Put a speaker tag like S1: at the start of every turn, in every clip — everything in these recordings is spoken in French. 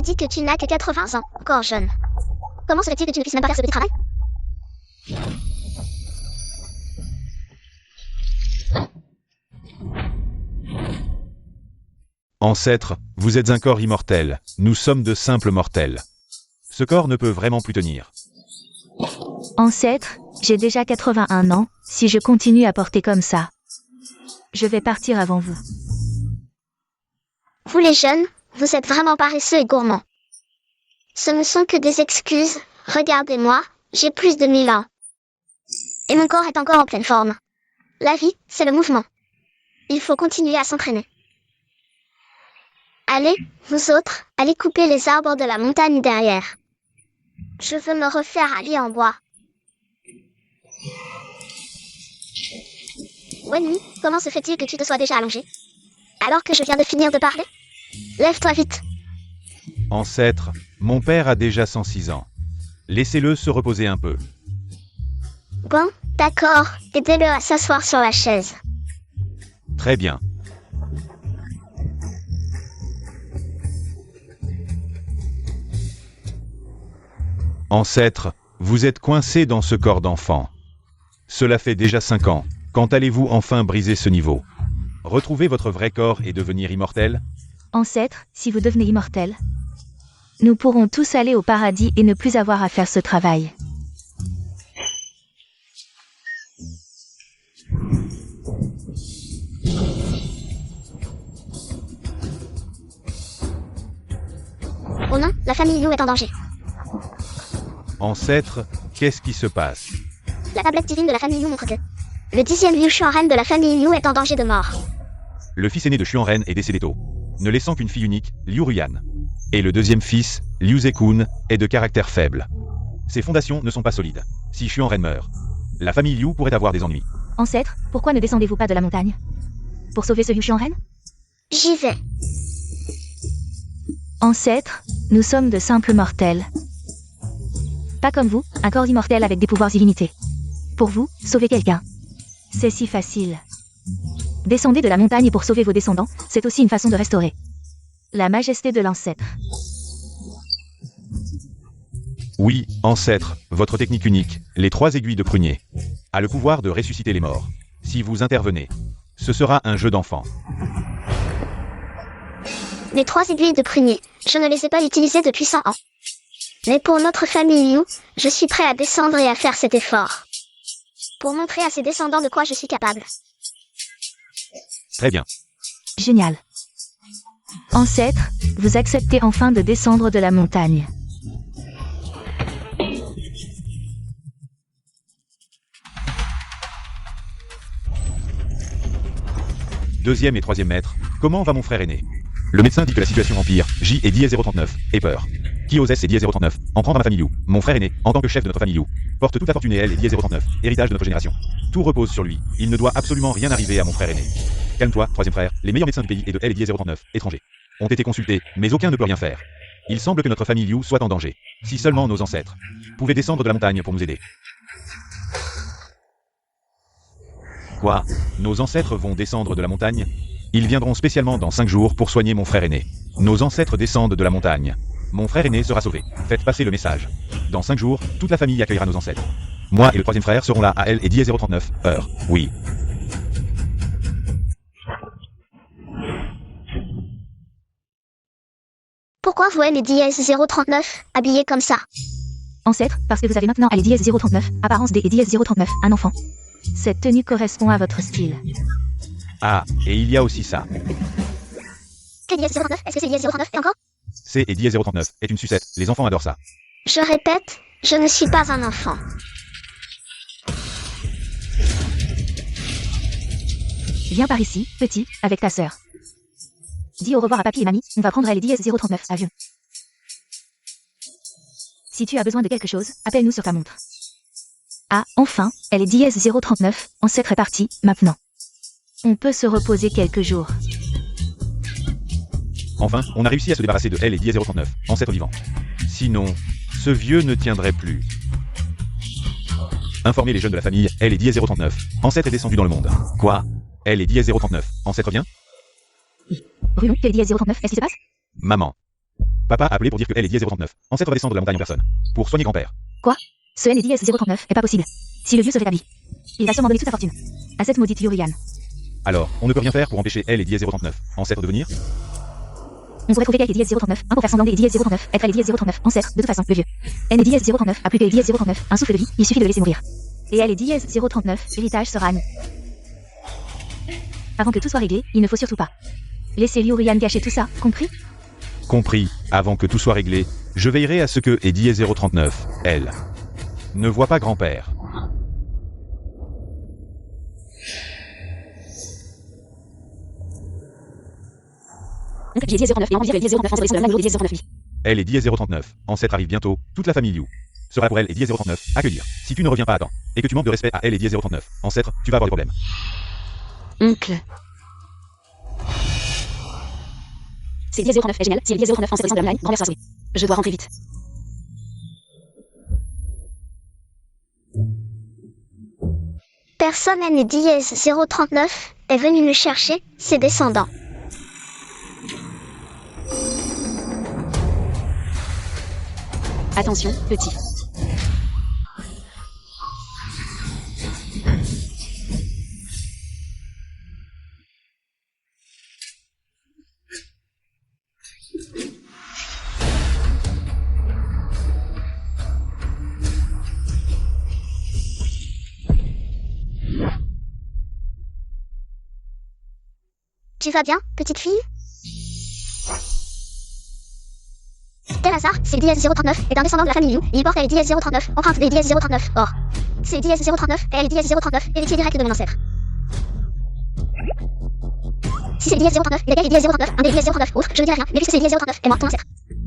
S1: dis que tu n'as que 80 ans, encore jeune. Comment serait-il que tu ne puisses même pas faire ce petit travail?
S2: Ancêtre, vous êtes un corps immortel, nous sommes de simples mortels. Ce corps ne peut vraiment plus tenir.
S3: Ancêtre, j'ai déjà 81 ans, si je continue à porter comme ça, je vais partir avant vous.
S1: Vous les jeunes, vous êtes vraiment paresseux et gourmands. Ce ne sont que des excuses, regardez-moi, j'ai plus de 1000 ans. Et mon corps est encore en pleine forme. La vie, c'est le mouvement. Il faut continuer à s'entraîner. Allez, vous autres, allez couper les arbres de la montagne derrière. Je veux me refaire un lit en bois. Wenny, comment se fait-il que tu te sois déjà allongé? Alors que je viens de finir de parler? Lève-toi vite.
S2: Ancêtre, mon père a déjà 106 ans. Laissez-le se reposer un peu.
S1: Bon, d'accord, aidez-le à s'asseoir sur la chaise.
S2: Très bien. Ancêtre, vous êtes coincé dans ce corps d'enfant. Cela fait déjà 5 ans. Quand allez-vous enfin briser ce niveau? Retrouver votre vrai corps et devenir immortel?
S3: Ancêtre, si vous devenez immortel, nous pourrons tous aller au paradis et ne plus avoir à faire ce travail.
S1: Oh non, la famille Liu est en danger.
S2: Ancêtre, qu'est-ce qui se passe?
S1: La tablette divine de la famille Liu montre que le 10e Liu Xuanren de la famille Liu est en danger de mort.
S2: Le fils aîné de Xuanren est décédé tôt, ne laissant qu'une fille unique, Liu Ruyan. Et le deuxième fils, Liu Zekun, est de caractère faible. Ses fondations ne sont pas solides. Si Xuanren meurt, la famille Liu pourrait avoir des ennuis.
S3: Ancêtre, pourquoi ne descendez-vous pas de la montagne? Pour sauver ce Liu Xuanren?
S1: J'y vais.
S3: Ancêtre, nous sommes de simples mortels. Pas comme vous, un corps immortel avec des pouvoirs illimités. Pour vous, sauver quelqu'un, c'est si facile. Descendez de la montagne pour sauver vos descendants, c'est aussi une façon de restaurer la majesté de l'ancêtre.
S2: Oui, ancêtre, votre technique unique, les 3 aiguilles de prunier, a le pouvoir de ressusciter les morts. Si vous intervenez, ce sera un jeu d'enfant.
S1: Les 3 aiguilles de prunier, je ne les ai pas utilisées depuis 100 ans. Mais pour notre famille Liu, je suis prêt à descendre et à faire cet effort. Pour montrer à ses descendants de quoi je suis capable.
S2: Très bien.
S3: Génial. Ancêtre, vous acceptez enfin de descendre de la montagne.
S2: Deuxième et troisième maître, comment va mon frère aîné? Le médecin dit que la situation empire, J et Diez 039, et peur. Qui ose et Diez 039, en prendre à ma famille Liu, mon frère aîné, en tant que chef de notre famille Liu, porte toute la fortune et elle et Diez 039, héritage de notre génération. Tout repose sur lui, il ne doit absolument rien arriver à mon frère aîné. Calme-toi, troisième frère, les meilleurs médecins du pays et de elle et Diez 039, étrangers, ont été consultés, mais aucun ne peut rien faire. Il semble que notre famille Liu soit en danger. Si seulement nos ancêtres pouvaient descendre de la montagne pour nous aider. Quoi? Nos ancêtres vont descendre de la montagne? Ils viendront spécialement dans 5 jours pour soigner mon frère aîné. Nos ancêtres descendent de la montagne. Mon frère aîné sera sauvé. Faites passer le message. Dans 5 jours, toute la famille accueillera nos ancêtres. Moi et le troisième frère seront là à elle et Diez 039, heure. Oui.
S1: Pourquoi vous et Diez 039, habillés comme ça?
S3: Ancêtre, parce que vous avez maintenant Diez 039, apparence des Diez 039, un enfant. Cette tenue correspond à votre style.
S2: Ah, et il y a aussi ça.
S1: Que Diez 039, est-ce que c'est Diez 039 et encore?
S2: C'est et Diez 039 est une sucette, les enfants adorent ça.
S1: Je répète, je ne suis pas un enfant.
S3: Viens par ici, petit, avec ta sœur. Dis au revoir à papy et mamie, on va prendre Diez 039, avion. Si tu as besoin de quelque chose, appelle-nous sur ta montre. Ah, enfin, Diez 039, ancêtre est parti, maintenant. On peut se reposer quelques jours.
S2: Enfin, on a réussi à se débarrasser de elle et Diez 039, ancêtre vivant. Sinon, ce vieux ne tiendrait plus. Informez les jeunes de la famille, elle et Diez 039, ancêtre est descendu dans le monde. Quoi? Elle et Diez 039, ancêtre vient?
S3: Rulon, Diez 039, est-ce qui se passe?
S2: Maman. Papa a appelé pour dire que elle est Diaz039, ancêtre va descendre de la montagne en personne. Pour soigner grand-père.
S3: Ce N est Diaz039 est pas possible. Si le vieux se rétablit, il va sûrement donner toute sa fortune à cette maudite Yurian.
S2: Alors, on ne peut rien faire pour empêcher elle et Diaz039, ancêtre de venir?
S3: On pourrait trouver qu'elle est Diaz039, un pour faire semblant des Diaz039, être elle est Diaz039, ancêtre, de toute façon, le vieux. N est Diaz039, a plus que Diaz039, un souffle de vie, il suffit de le laisser mourir. Et elle est Diaz039, l'héritage sera à nous. Avant que tout soit réglé, il ne faut surtout pas laisser Yurian gâcher tout ça, compris?
S2: Compris, avant que tout soit réglé, je veillerai à ce que et Diaz039, elle, ne voit pas grand-père.
S3: Donc j'ai Diaz09 et en dire Diaz09 ancêtre de la niveau de Diaz09 vie.
S2: Elle et Diaz039, ancêtre arrive bientôt, toute la famille Liu sera pour elle et Diaz039, accueillir. Si tu ne reviens pas à temps, et que tu manques de respect à elle et Diaz039, ancêtre, tu vas avoir des problèmes.
S3: Oncle. C'est Diaz09 est génial, si elle est Diaz09 ancêtre descend de la montagne, grand-mère sera sauvée. Je dois rentrer vite.
S1: Personne né Diaz039 est venu me chercher, ses descendants.
S3: Attention, petit.
S1: Tu vas bien, petite fille? Quel hasard, c'est Diaz039 est un descendant de la famille Liu, il porte elle est Diaz039, empreinte des Diaz039, or. C'est Diaz039 et elle est Diaz039, héritier direct de mon ancêtre. Si c'est Diaz039, il est Diaz039, un des Diaz039, ouf, je ne dirai rien, mais puisque c'est Diaz039 et moi, ton ancêtre.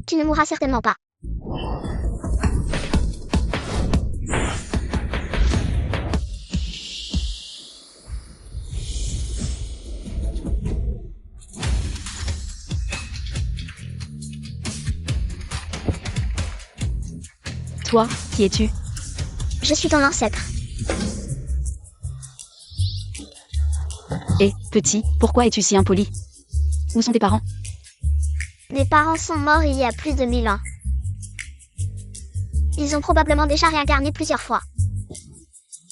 S1: Tu ne mourras certainement pas.
S3: Toi, qui es-tu?
S1: Je suis ton ancêtre.
S3: Et, petit, pourquoi es-tu si impoli? Où sont tes parents?
S1: Mes parents sont morts il y a plus de 1000 ans. Ils ont probablement déjà réincarné plusieurs fois.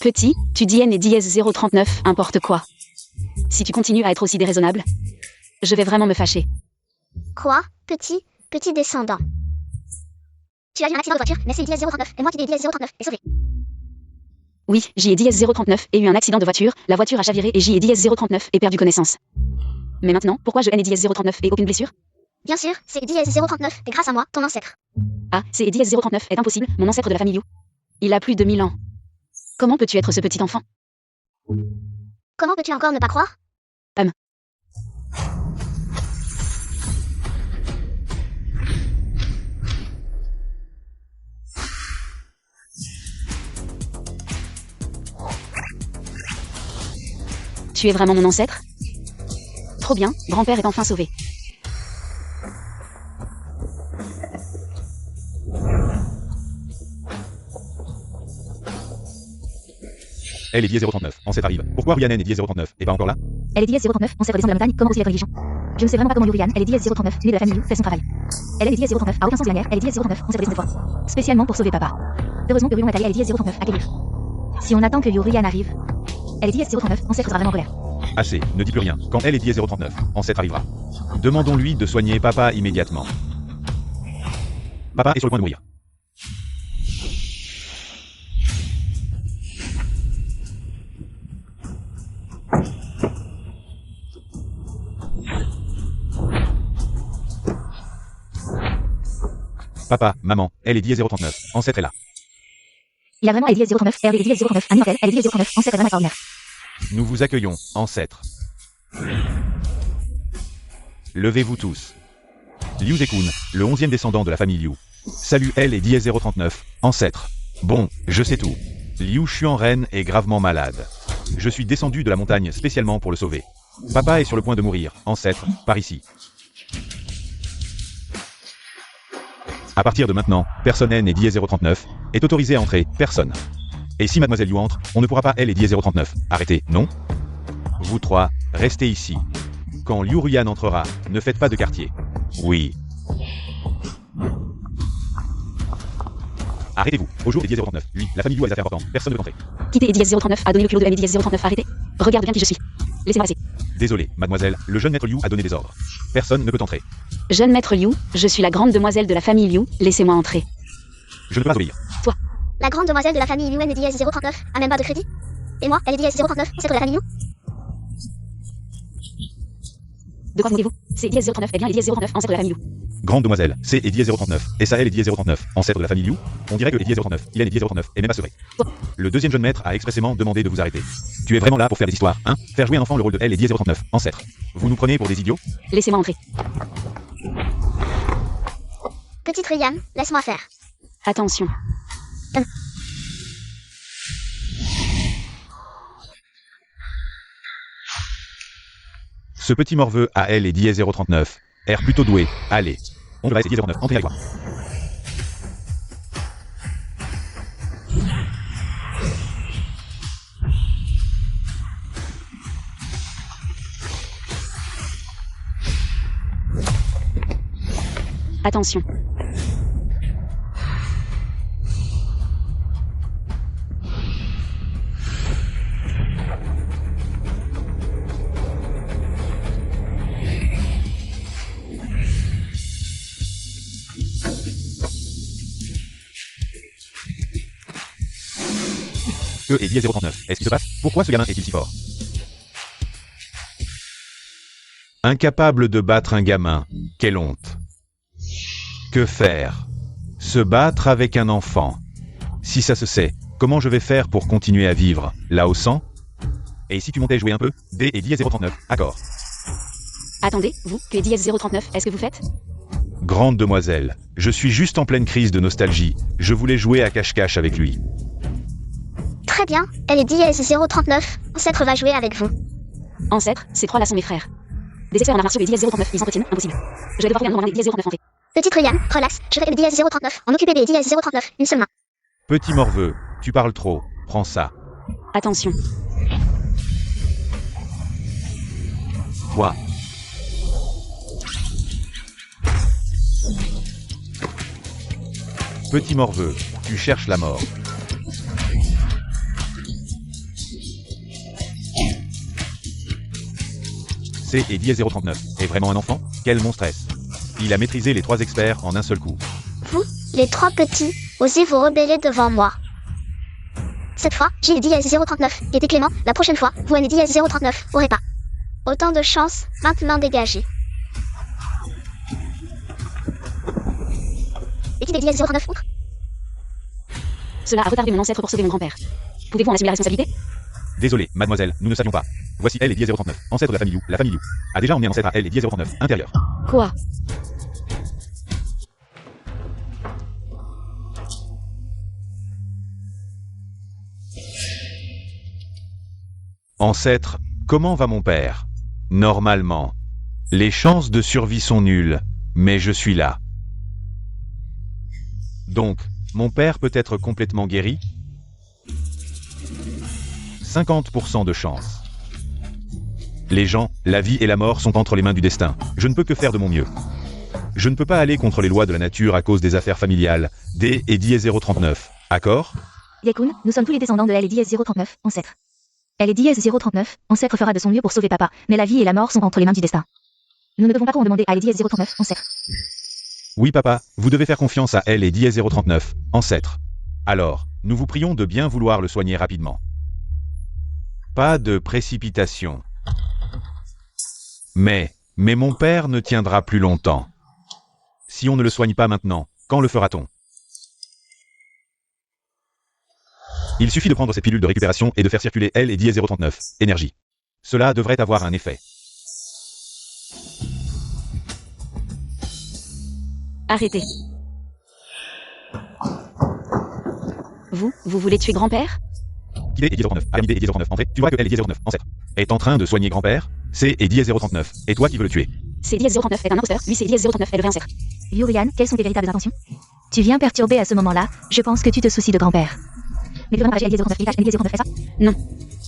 S3: Petit, tu dis N et Diaz039, importe quoi. Si tu continues à être aussi déraisonnable, je vais vraiment me fâcher.
S1: Quoi, petit descendant? Tu as eu un accident de voiture, mais c'est Diaz039, et moi qui dis Diaz039 est sauvé.
S3: Oui, j'y ai Diaz039 et eu un accident de voiture, la voiture a chaviré et j'y ai Diaz039 et perdu connaissance. Mais maintenant, pourquoi je N et Diaz039 et aucune blessure?
S1: Bien sûr, c'est Diaz039, et grâce à moi, ton ancêtre.
S3: Ah, c'est Diaz039 est impossible, mon ancêtre de la famille Liu. Il a plus de 1000 ans. Comment peux-tu être ce petit enfant?
S1: Comment peux-tu encore ne pas croire?
S3: Tu es vraiment mon ancêtre? Trop bien, grand-père est enfin sauvé.
S2: Elle est Diaz039, ancêtre arrive. Pourquoi Rhiannon est Diaz039 et pas encore là?
S3: Elle est Diaz039, ancêtre descend de la montagne, comment aussi être religion? Je ne sais vraiment pas comment Yurian, elle est Diaz039, née de la famille Liu, fait son travail. Elle est Diaz039, a aucun sens de la guerre, elle est Diaz039, ancêtre descend de fois. Spécialement pour sauver papa. Heureusement que Yurian est allé, elle est Diaz039, à guérir. Si on attend que Yurian arrive, elle est Diaz039, ancêtre sera vraiment en colère.
S2: Assez, ne dis plus rien. Quand elle est Diaz039, ancêtre arrivera. Demandons-lui de soigner papa immédiatement. Papa est sur le point de mourir. Papa, maman, elle est Diaz039, ancêtre est là.
S3: Il a vraiment elle est Diaz039, elle est Diaz039, un immortel, elle est Diaz039, ancêtre est vraiment extraordinaire.
S2: Nous vous accueillons, ancêtre. Levez-vous tous. Liu Zekun, le 11e descendant de la famille Liu. Salut elle et Diaz039, ancêtre. Bon, je sais tout. Liu Xuanren est gravement malade. Je suis descendu de la montagne spécialement pour le sauver. Papa est sur le point de mourir, ancêtre, par ici. À partir de maintenant, personne N et Diaz039 est autorisé à entrer, personne. Et si mademoiselle Liu entre, on ne pourra pas elle et Diaz039. Arrêtez, non? Vous trois, restez ici. Quand Liu Ruyan entrera, ne faites pas de quartier. Oui. Arrêtez-vous. Au jour des 10h39. Lui, la famille Liu a des affaires importantes. Personne ne peut entrer.
S4: Quittez Eddie 039 a donné le culot de Eddie 039. Arrêtez. Regarde bien qui je suis. Laissez-moi passer.
S2: Désolé, mademoiselle, le jeune maître Liu a donné des ordres. Personne ne peut entrer.
S4: Jeune maître Liu, je suis la grande demoiselle de la famille Liu. Laissez-moi entrer.
S2: Je ne peux pas obéir.
S1: La grande demoiselle de la famille Liu est Eddie 039, a même pas de crédit. Et moi, elle est Eddie 039, c'est de la famille Liu.
S4: De quoi vous moquez-vous? C'est Eddie 039 et bien Eddie 039, ancêtre de la famille Liu.
S2: Grande demoiselle, c'est Eddie 039. Et ça, elle Eddie 039, ancêtre de la famille Liu. On dirait que Eddie 039, il est Eddie 039, et même pas sevré. Le deuxième jeune maître a expressément demandé de vous arrêter. Tu es vraiment là pour faire des histoires, hein? Faire jouer un enfant le rôle de elle Eddie 039, ancêtre. Vous nous prenez pour des idiots?
S4: Laissez-moi entrer.
S1: Petite Ryan, laisse-moi faire.
S4: Attention.
S2: Ce petit morveux à elle est Eddie 039. Air plutôt doué. Allez. On devrait essayer 09. Entrez avec moi.
S4: Attention.
S2: Que Eddie 039. Est-ce qui se passe? Pourquoi ce gamin est-il si fort? Incapable de battre un gamin. Quelle honte. Que faire? Se battre avec un enfant. Si ça se sait, comment je vais faire pour continuer à vivre? Là au sang? Et si tu montais jouer un peu? D et Eddie 039. Accord.
S4: Attendez, vous, que Eddie 039, est-ce que vous faites?
S2: Grande demoiselle, je suis juste en pleine crise de nostalgie. Je voulais jouer à cache-cache avec lui.
S1: Très bien, elle est Eddie 039, ancêtre va jouer avec vous.
S4: Ancêtre, ces trois-là sont mes frères. Des experts en arts martiaux et Eddie 039, ils s'entretiennent, impossible. Je vais devoir trouver un nom Eddie 039 entrer.
S1: Petite Ryan, relax, je vais Eddie 039, en occuper des Eddie 039, une seule main.
S2: Petit morveux, tu parles trop. Prends ça.
S4: Attention.
S2: Quoi? Petit morveux, tu cherches la mort. C'est Eddie 039. Est vraiment un enfant? Quel monstre est-ce? Il a maîtrisé les trois experts en un seul coup.
S1: Vous, les trois petits, osez vous rebeller devant moi. Cette fois, j'ai Eddie 039, et Clément, la prochaine fois, vous Eddie 039, aurez pas. Autant de chance, maintenant dégagez. Et qui Eddie 039 outre?
S4: Cela a retardé mon ancêtre pour sauver mon grand-père. Pouvez-vous en assumer la responsabilité?
S2: Désolé, mademoiselle, nous ne savions pas. Voici elle Eddie 039, ancêtre de la famille Liu. La famille Liu a déjà emmené un ancêtre à elle Eddie 039, intérieur.
S4: Quoi?
S2: Ancêtre, comment va mon père? Normalement. Les chances de survie sont nulles, mais je suis là. Donc, mon père peut être complètement guéri? 50% de chance. Les gens, la vie et la mort sont entre les mains du destin. Je ne peux que faire de mon mieux. Je ne peux pas aller contre les lois de la nature à cause des affaires familiales. D et Eddie 039. Accord?
S3: Yakun, nous sommes tous les descendants de Eddie 039, ancêtre. Eddie 039, ancêtre fera de son mieux pour sauver papa, mais la vie et la mort sont entre les mains du destin. Nous ne devons pas trop en demander à Eddie 039, ancêtre.
S2: Oui papa, vous devez faire confiance à elle et Eddie 039, ancêtre. Alors, nous vous prions de bien vouloir le soigner rapidement. Pas de précipitation. Mais mon père ne tiendra plus longtemps. Si on ne le soigne pas maintenant, quand le fera-t-on? Il suffit de prendre cette pilule de récupération et de faire circuler elle et Eddie 039, énergie. Cela devrait avoir un effet.
S4: Arrêtez. Vous voulez tuer grand-père?
S2: Qui est Eddie 039? Aramide Eddie 039, entrée. Tu vois que elle Eddie 039, ancêtre, est en train de soigner grand-père? C'est Eddie 039. Et toi qui veux le tuer?
S4: C'est Eddie 039 est un imposteur, lui c'est Eddie 039 est le vrai ancêtre.
S3: Yurian, quelles sont tes véritables intentions? Tu viens perturber à ce moment-là, je pense que tu te soucies de grand-père. Mais tu veux vraiment rager Eddie 039 héritage Eddie 039 fait ça?
S4: Non.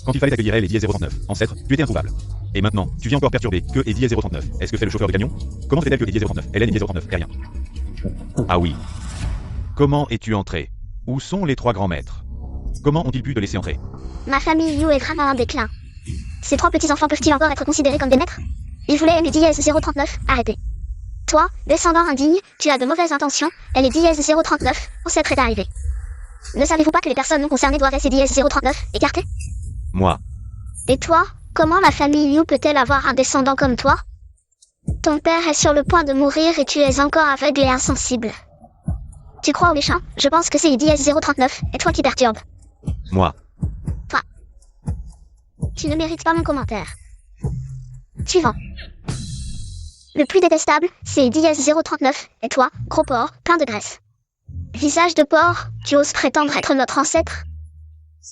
S2: Quand il fallait accueillir elle Eddie 039, ancêtre, tu étais introuvable. Et maintenant, tu viens encore perturber que Eddie 039. Est-ce que fait le chauffeur de camion? Comment fait-elle que Eddie 039, Hélène Eddie 039 est rien? Ah oui. Comment es-tu entré? Où sont les 3 grands maîtres? Comment ont-ils pu te laisser entrer?
S1: Ma famille Liu est vraiment en déclin. Ces 3 petits-enfants peuvent-ils encore être considérés comme des maîtres? Ils voulaient aimer Dièse 039, arrêtez. Toi, descendant indigne, tu as de mauvaises intentions, elle est Dièse 039, ancêtre est arrivé. Ne savez-vous pas que les personnes non concernées doivent rester Dièse 039, écartées?
S2: Moi.
S1: Et toi, comment la famille Liu peut-elle avoir un descendant comme toi? Ton père est sur le point de mourir et tu es encore aveugle et insensible. Tu crois aux méchants? Je pense que c'est Dièse 039, et toi qui perturbe.
S2: Moi.
S1: Tu ne mérites pas mon commentaire. Suivant. Le plus détestable, c'est Dièse 039, et toi, gros porc, plein de graisse. Visage de porc, tu oses prétendre être notre ancêtre?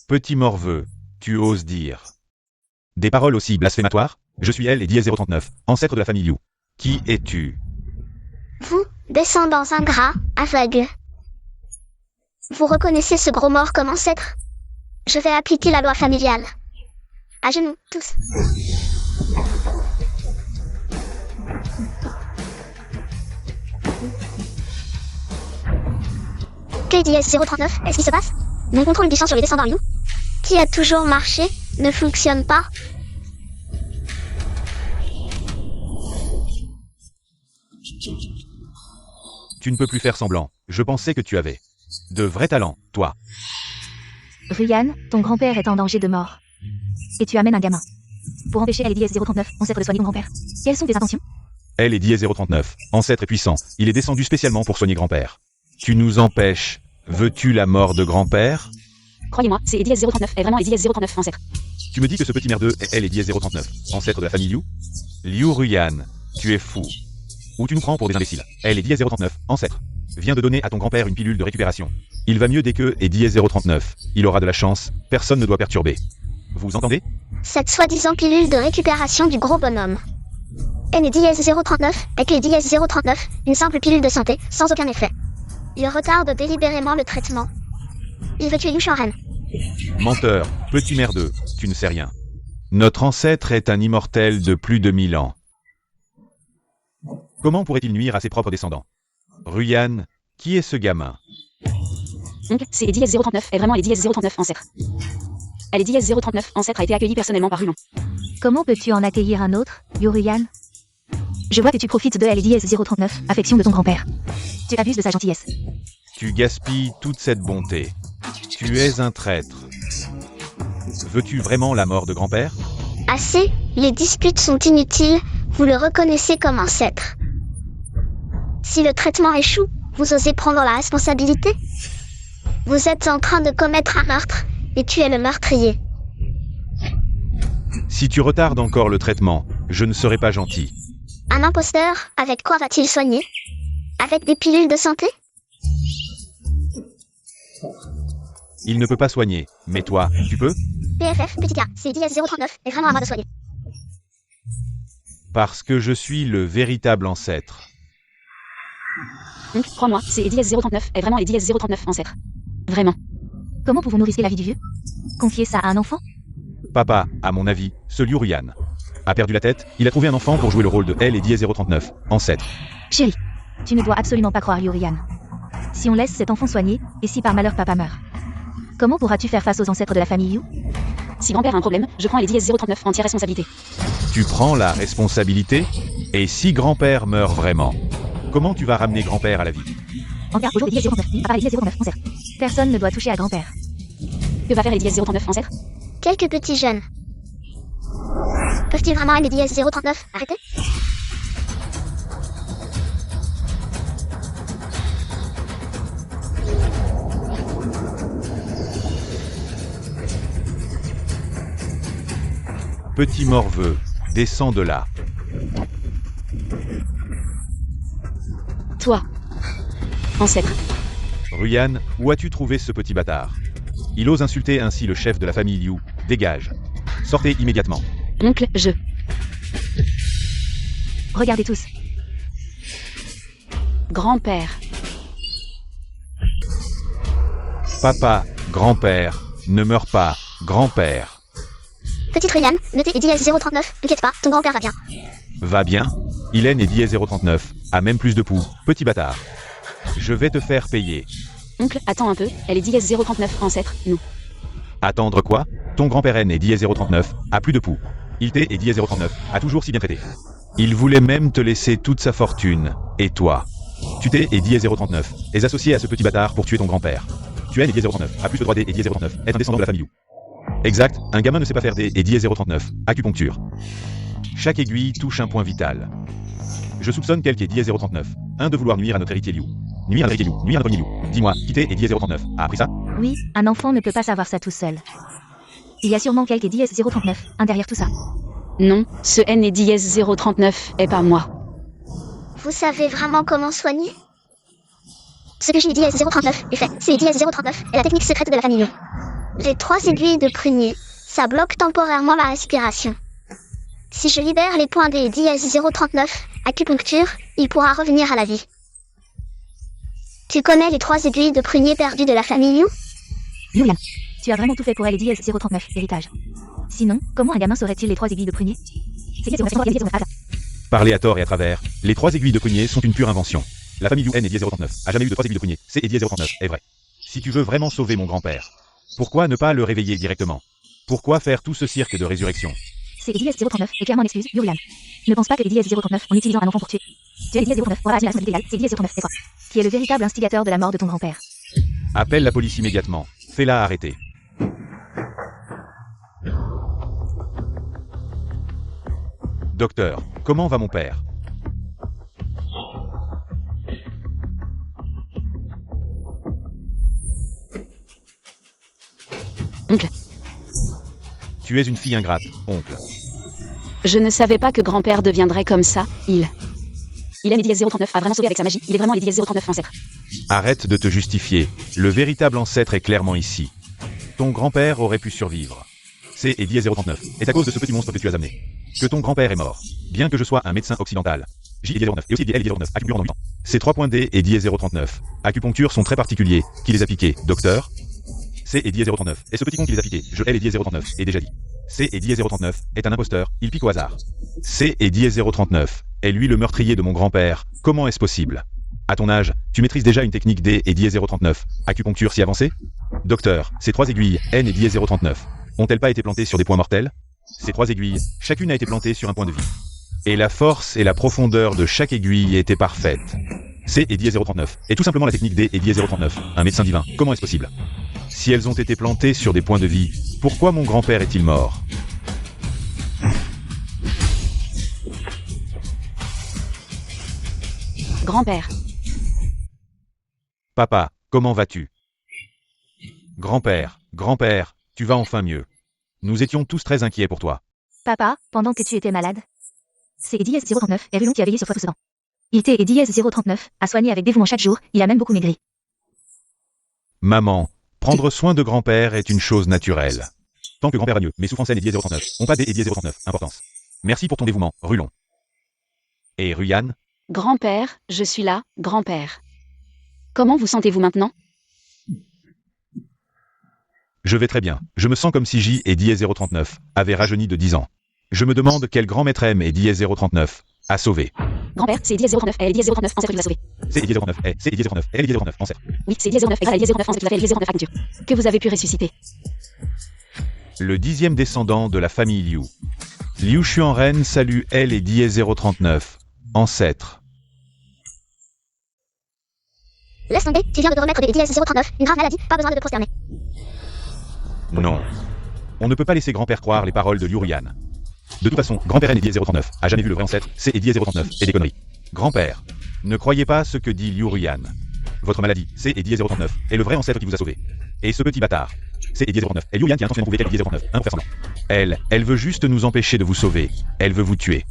S2: Petit morveux, tu oses dire. Des paroles aussi blasphématoires? Je suis elle et Dièse 039, ancêtre de la famille Liu. Qui es-tu?
S1: Vous, descendants ingrats, aveugles. Vous reconnaissez ce gros mort comme ancêtre? Je vais appliquer la loi familiale. À genoux, tous. Que Dièse 039, est-ce qui se passe? Mon contrôle du champ sur les descendants Liu, qui a toujours marché, ne fonctionne pas.
S2: Tu ne peux plus faire semblant. Je pensais que tu avais de vrais talents, toi.
S3: Ruyan, ton grand-père est en danger de mort. Et tu amènes un gamin. Pour empêcher LDS 039, ancêtre de soigner ton grand-père. Quelles sont tes intentions?
S2: Elle est Dièse 039, ancêtre est puissant. Il est descendu spécialement pour soigner grand-père. Tu nous empêches. Veux-tu la mort de grand-père?
S4: Croyez-moi, c'est Dièse 039 est vraiment Dièse 039, ancêtre.
S2: Tu me dis que ce petit merdeux est elle et Dièse 039, ancêtre de la famille Liu? Liu Ruyan, tu es fou. Ou tu nous prends pour des imbéciles? Elle est Dièse 039, ancêtre. Viens de donner à ton grand-père une pilule de récupération. Il va mieux dès que est Dièse 039. Il aura de la chance, personne ne doit perturber. Vous entendez?
S1: Cette soi-disant pilule de récupération du gros bonhomme. Elle est Dièse 039, et que Dièse 039, une simple pilule de santé, sans aucun effet. Il retarde délibérément le traitement. Il veut tuer Liu Shanren.
S2: Menteur, petit merdeux, tu ne sais rien. Notre ancêtre est un immortel de plus de 1000 ans. Comment pourrait-il nuire à ses propres descendants? Ruyan, qui est ce gamin?
S4: Donc, c'est Dièse 039 est vraiment Dièse 039, ancêtre. Elle est Dièse 039, ancêtre a été accueillie personnellement par Ruyan.
S3: Comment peux-tu en accueillir un autre, Ruyan? Je vois que tu profites de LDS 039, affection de ton grand-père. Tu abuses de sa gentillesse.
S2: Tu gaspilles toute cette bonté. Tu es un traître. Veux-tu vraiment la mort de grand-père?
S1: Assez, les disputes sont inutiles, vous le reconnaissez comme ancêtre. Si le traitement échoue, vous osez prendre la responsabilité? Vous êtes en train de commettre un meurtre, et tu es le meurtrier.
S2: Si tu retardes encore le traitement, je ne serai pas gentil.
S1: Un imposteur, avec quoi va-t-il soigner? Avec des pilules de santé?
S2: Il ne peut pas soigner, mais toi, tu peux?
S1: PFF, petit gars, c'est Dièse 039, et vraiment à moi de soigner.
S2: Parce que je suis le véritable ancêtre.
S4: Donc, crois-moi, c'est Dièse 039 est vraiment Dièse 039, ancêtre. Vraiment.
S3: Comment pouvons-nous risquer la vie du vieux? Confier ça à un enfant?
S2: Papa, à mon avis, ce Liu Ruyan a perdu la tête, il a trouvé un enfant pour jouer le rôle de elle et Dièse 039, ancêtre.
S3: Chérie, tu ne dois absolument pas croire Ruyan. Si on laisse cet enfant soigner, et si par malheur papa meurt, comment pourras-tu faire face aux ancêtres de la famille Liu?
S4: Si grand-père a un problème, je prends Dièse 039 entière responsabilité.
S2: Tu prends la responsabilité? Et si grand-père meurt vraiment, comment tu vas ramener grand-père à la vie?
S3: En garde aujourd'hui Dièse 039, papa Dièse 039, ancêtre. Personne ne doit toucher à grand-père.
S4: Que va faire Dièse 039, ancêtre?
S1: Quelques petits jeunes. Peuvent-ils vraiment aimer Dièse 039? Arrêtez.
S2: Petit morveux, descends de là.
S4: Toi. Ancêtre.
S2: Ruyan, où as-tu trouvé ce petit bâtard? Il ose insulter ainsi le chef de la famille Liu. Dégage. Sortez immédiatement.
S4: Oncle, je.
S3: Regardez tous.
S4: Grand-père.
S2: Papa, grand-père, ne meurs pas, grand-père.
S1: Petite Ruyan, notez Dièse 039, t'inquiète pas, ton grand-père va bien.
S2: Va bien? Hélène et Dièse 039, a même plus de poux, petit bâtard. Je vais te faire payer.
S4: Oncle, attends un peu, elle est DS039, ancêtre, nous.
S2: Attendre quoi? Ton grand-père N est DS039, a plus de poux. Il t'est et DS039, a toujours si bien traité. Il voulait même te laisser toute sa fortune. Et toi? Tu t'es et DS039, es associé à ce petit bâtard pour tuer ton grand-père. Tu es et DS039, a plus le droit D et DS039, être un descendant de la famille You. Exact, un gamin ne sait pas faire D et DS039, acupuncture. Chaque aiguille touche un point vital. Je soupçonne quelque DS039, un de vouloir nuire à notre héritier Liu. Nuire à notre héritier Liu, nuire à notre famille Liu. Dis-moi, qui t'es et DS039, a appris ça?
S3: Oui, un enfant ne peut pas savoir ça tout seul. Il y a sûrement quelque DS039, un derrière tout ça.
S4: Non, ce N et DS039 est pas moi.
S1: Vous savez vraiment comment soigner? Ce que j'ai dit à 039 est fait. C'est dit à 039 est la technique secrète de la famille. Les 3 aiguilles de prunier, ça bloque temporairement la respiration. Si je libère les points des dièse 039, acupuncture, il pourra revenir à la vie. Tu connais les 3 aiguilles de prunier perdues de la famille You?
S3: Julian, tu as vraiment tout fait pour elle et DS039, héritage. Sinon, comment un gamin saurait-il les 3 aiguilles de prunier?
S2: Parler à tort et à travers, les 3 aiguilles de prunier sont une pure invention. La famille You N et DS039 a jamais eu de 3 aiguilles de prunier, c'est et DS039 est vrai. Si tu veux vraiment sauver mon grand-père, pourquoi ne pas le réveiller directement? Pourquoi faire tout ce cirque de résurrection?
S3: C'est DS039 est clairement une excuse, Julian. Ne pense pas que DS039 en utilisant un enfant pour tuer. Tu es DS039 pour la responsabilité légale, c'est DS039 et toi, qui est le véritable instigateur de la mort de ton grand-père.
S2: Appelle la police immédiatement, fais-la arrêter. Docteur, comment va mon père?
S4: Oncle,
S2: Tu es une fille ingrate, oncle.
S4: je ne savais pas que grand-père deviendrait comme ça, il aime les DS039, a vraiment sauvé avec sa magie, il est vraiment les DS039 ancêtre.
S2: Arrête de te justifier, le véritable ancêtre est clairement ici. Ton grand-père aurait pu survivre. C'est et DS039, est à cause de ce petit monstre que tu as amené. Que ton grand-père est mort. Bien que je sois un médecin occidental. J et DS039, et aussi L et DS039, acupuncture en 8 ans. Ces 3 points D et DS039, acupuncture sont très particuliers. Qui les a piqués, docteur? C et DS039, et ce petit con qui les a piqués, je L et DS039, est déjà dit. C et DS039 est un imposteur, il pique au hasard. C et DS039 est lui le meurtrier de mon grand-père, comment est-ce possible? À ton âge, tu maîtrises déjà une technique D et DS039, acupuncture si avancée? Docteur, ces 3 aiguilles, N et DS039, ont-elles pas été plantées sur des points mortels? Ces 3 aiguilles, chacune a été plantée sur un point de vie. Et la force et la profondeur de chaque aiguille étaient parfaites. C et DS039 est tout simplement la technique D et DS039, un médecin divin, comment est-ce possible? Si elles ont été plantées sur des points de vie, pourquoi mon grand-père est-il mort?
S4: Grand-père,
S2: Papa, comment vas-tu? Grand-père, grand-père, tu vas enfin mieux. Nous étions tous très inquiets pour toi.
S3: Papa, pendant que tu étais malade. C'est DS039 et Rulon qui a veillé sur toi tout ce temps. Il était et DS039, a soigné avec dévouement chaque jour, il a même beaucoup maigri.
S2: Maman, prendre soin de grand-père est une chose naturelle. Tant que grand-père va mieux, mais souffrance N et DS039 ont pas D et DS039, importance. Merci pour ton dévouement, Rulon. Et Ruyan?
S4: grand-père, je suis là, grand-père. Comment vous sentez-vous maintenant?
S2: Je vais très bien. Je me sens comme si J et DS039 avaient rajeuni de 10 ans. Je me demande quel grand maître M et DS039 a sauvé.
S4: Grand-père, c'est DS039, elle est DS039, ancêtre qui vous a sauvé.
S2: C'est DS039, c'est DS039, elle est DS039, ancêtre.
S4: Oui, c'est DS039, et grâce à DS039, ancêtre qui vous a fait DS039 acupuncture. Que vous avez pu ressusciter.
S2: Le 10e descendant de la famille Liu. Liu Xuanren salue elle et DS039, ancêtre.
S1: Laisse tomber, tu viens de te remettre des dièse 039, une grave maladie, pas besoin de te prosterner.
S2: Non. On ne peut pas laisser grand-père croire les paroles de Liu Ruyan. De toute façon, grand-père N et DS039 a jamais vu le vrai ancêtre, c'est et DS039 et des conneries. Grand-père, ne croyez pas ce que dit Liu Ruyan. Votre maladie, c'est et DS039 est le vrai ancêtre qui vous a sauvé. Et ce petit bâtard, c'est et DS039 et Liu Ruyan qui a intentionnellement prouvé qu'elle est DS039, un pour faire semblant. Elle veut juste nous empêcher de vous sauver. Elle veut vous tuer.